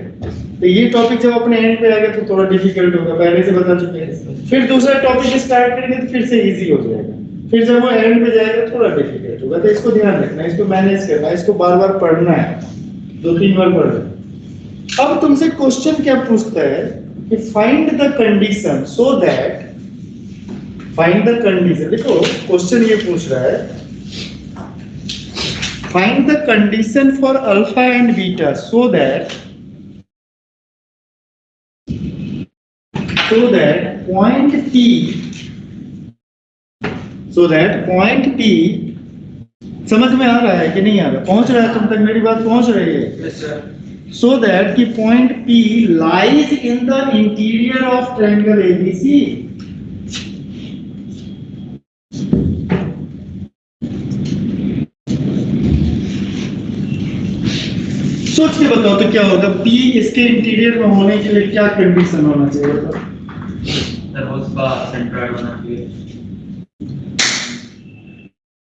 तो ये टॉपिक जब अपने एंड पे आएगा तो थोड़ा डिफिकल्ट होगा, पहले से बता चुके हैं। फिर दूसरा टॉपिक स्टार्ट करेंगे तो फिर से इजी हो जाएगा। फिर जब वो एंड पे जाएगा थोड़ा डिफिकल्ट होगा। तो इसको ध्यान रखना, इसको मैनेज करना, इसको बार बार पढ़ना है, 2-3 बार पढ़ना। अब तुमसे क्वेश्चन क्या पूछता है कि find the condition so that, find the condition, देखो क्वेश्चन ये पूछ रहा है find the condition for alpha and beta so that point P, so that point P, समझ में आ रहा है कि नहीं आ रहा, पहुंच रहा है तुम तक, मेरी बात पहुंच रही है? So that कि point P lies in the interior of triangle ABC. सोच के बताओ तो क्या होगा, P इसके इंटीरियर में होने के लिए क्या कंडीशन होना चाहिए बताओ? सर उसका सेंट्रॉइड होना चाहिए।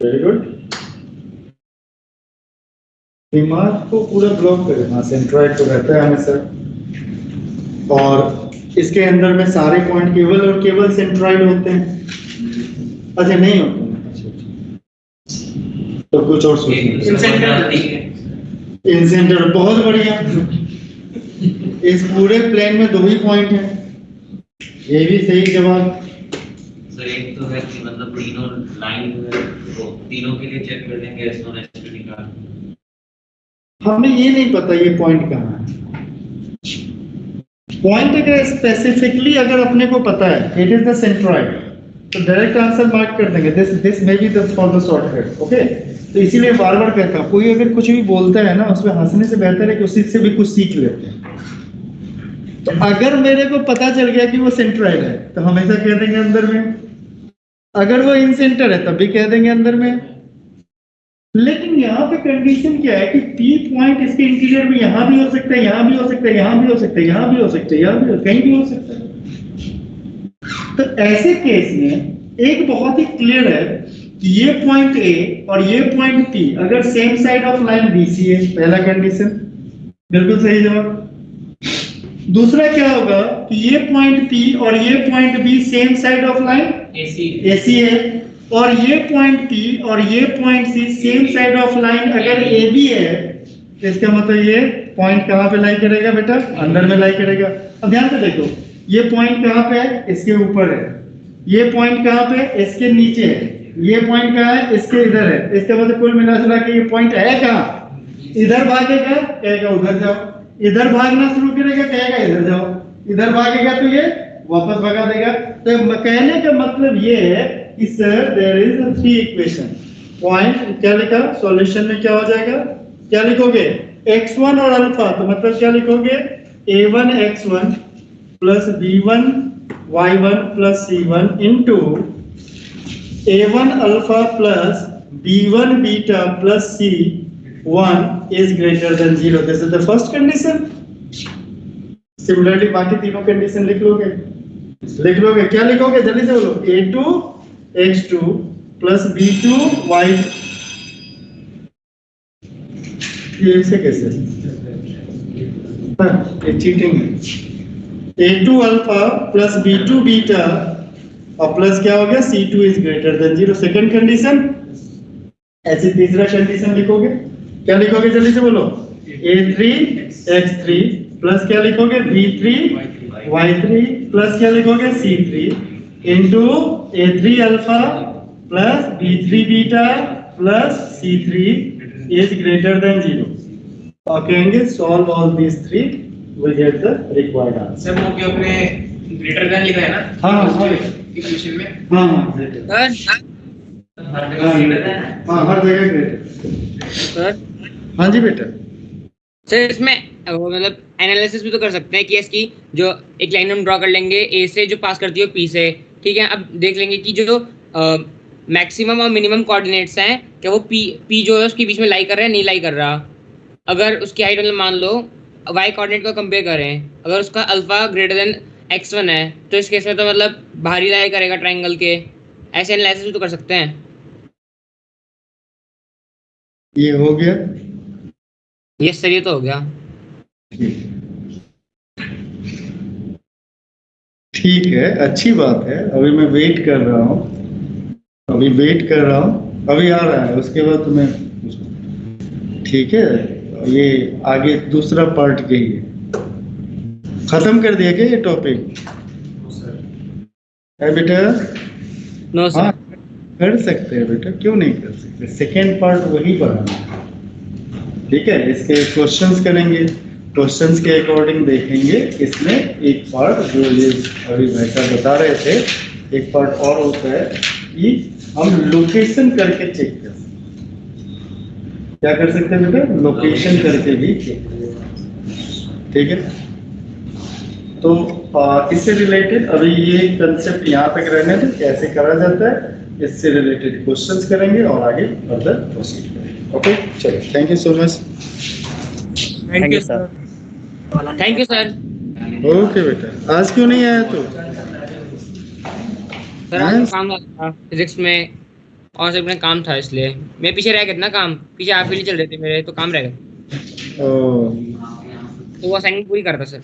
वेरी गुड, दिमाग को पूरा ब्लॉक करे। हाँ, सेंट्रॉइड तो रहता है हमेशा, और इसके अंदर में सारे पॉइंट केवल और केवल सेंट्रॉइड होते हैं। अच्छा नहीं होते हैं, तो कुछ और सोचिए। इन सेंटर, बहुत बढ़िया। इस पूरे प्लेन में 2 ही पॉइंट हैं, ये भी सही जवाब। सर एक तो है कि मतलब तीनों लाइन जो है तो तीनों के लिए चेक कर देंगे S1 S2 निकाल। हमें ये नहीं पता ये पॉइंट कहाँ है। पॉइंट अगर स्पेसिफिकली अगर अपने को पता है इट इज द सेंट्रॉइड, तो डायरेक्ट आंसर मार्क कर देंगे, this may be the for the shortcut. Okay, तो इसीलिए बार बार कहता हूं कोई अगर कुछ भी बोलता है ना उसमें हंसने से बेहतर है कि उसी से भी कुछ सीख लेते हैं। तो अगर मेरे को पता चल गया कि वो सेंट्रॉइड है तो हमेशा कह देंगे अंदर में, अगर वो इन सेंटर है तब भी कह देंगे अंदर में। लेकिन यहाँ पे कंडीशन क्या है कि P पॉइंट इसके इंटीरियर में यहाँ भी हो सकता है, यहाँ भी हो सकता है, यहाँ भी हो सकता है, यहाँ भी हो सकता है, यहाँ भी कहीं भी हो सकता है। तो ऐसे केस में एक बहुत ही क्लियर है कि ये पॉइंट A और ये पॉइंट P अगर same side of line BC है, पहला कंडीशन बिल्कुल सही जवाब। दूसरा क्या होगा कि ये पॉइंट P और ये point B same side of line AC है, और ये पॉइंट P और ये point C same side of line अगर AB है, तो इसका मतलब ये पॉइंट कहाँ पे लाई करेगा बेटा? अंदर में लाई करेगा। अब ध्यान से देखो, ये पॉइंट कहाँ पे है? इसके ऊपर है। ये पॉइंट कहाँ पे है? इसके नीचे है। ये पॉइंट कहाँ है? इसके इधर है। इसका मतलब कुल मिला के ये पॉइंट है कहाँ? इधर भागेगा, कहेगा उधर जाओ, इधर भागना शुरू करेगा, कहेगा इधर जाओ, इधर भागेगा तो ये वापस भगा देगा। तो कहने का मतलब ये है कि sir there is 3 equation. Point क्या लिखा? सॉल्यूशन में क्या हो जाएगा? क्या लिखोगे? x1 और अल्फा, तो मतलब क्या लिखोगे? a1 x1 plus b1 y1 plus c1 into a1 alpha plus b1 beta plus c1 is greater than 0. This is the first condition. Similarly बाकी तीनों कंडीशन लिख लोगे। क्या लिखोगे? जल्दी से बोलो। a2 x2 plus b2 y, ये ऐसे कैसे? ये चीटिंग है। a2 alpha plus b2 beta और प्लस क्या हो गया? c2 is greater than 0, second condition. ऐसे तीसरा कंडीशन लिखोगे, क्या लिखोगे? जल्दी से बोलो। a3 x3 प्लस क्या लिखोगे? b3 y3 प्लस क्या लिखोगे? c3 into a3 alpha plus b3 beta plus c3 is greater than 0, और कहेंगे solve all these 3 will get the required answer। Sir वो क्यों अपने ग्रेटर देन लिखा है ना? हाँ इक्वेशन में। हाँ हर जगह ग्रेटर। सर हाँ जी बेटा। सर इसमें वो मतलब एनालिसिस भी तो कर सकते हैं कि इसकी जो एक लाइन हम ड्रॉ कर लेंगे ए से जो पास करती है पी से, ठीक है। अब देख लेंगे कि जो मैक्सिमम और मिनिमम कोऑर्डिनेट्स हैं क्या वो पी जो है उसके बीच में लाई कर रहा है, नहीं लाई कर रहा। अगर उसकी हाइट मतलब मान लो वाई कोऑर्डिनेट को कंपेयर करें, अगर उसका अल्फा ग्रेटर देन x1 है, तो इस केस में तो मतलब बाहरी लाई करेगा ट्रायंगल के, ऐसे एनालिसिस भी तो कर सकते हैं। ये हो गया। ये सर, ये तो हो गया। ठीक है, अच्छी बात है। अभी मैं वेट कर रहा हूँ, अभी आ रहा है, उसके बाद तुम्हें। ठीक है, ये आगे दूसरा पार्ट यही है। खत्म कर दिया क्या ये टॉपिक? है बेटा? No sir. हाँ, कर सकते हैं बेटा, क्यों नहीं कर सकते। सेकेंड पार्ट वही पढ़ाना है। ठीक है, इसके क्वेश्चंस करेंगे, क्वेश्चंस के अकॉर्डिंग देखेंगे। इसमें एक पार्ट जो ये अभी भाई साहब बता रहे थे, एक पार्ट और होता है कि हम लोकेशन करके चेक कर सकते हैं। क्या कर सकते हैं बेटा? लोकेशन करके भी चेक कर सकते हैं। ठीक है, तो इससे रिलेटेड अभी ये कंसेप्ट यहाँ तक रहने दो, कैसे करा जाता है, इससे रिलेटेड क्वेश्चंस करेंगे और आगे फर्दर प्रोसीड करेंगे। ओके, चलो, thank you so much. Thank you sir. Thank you sir. Okay बेटा, आज क्यों नहीं आया तो? सर आज काम था फिजिक्स में, और सब में काम था, इसलिए मैं पीछे रह गया था ना, काम पीछे आप भी नहीं चल रहे थे मेरे, तो काम रह गया, ओ, तो वो असाइनमेंट पूरी करता सर।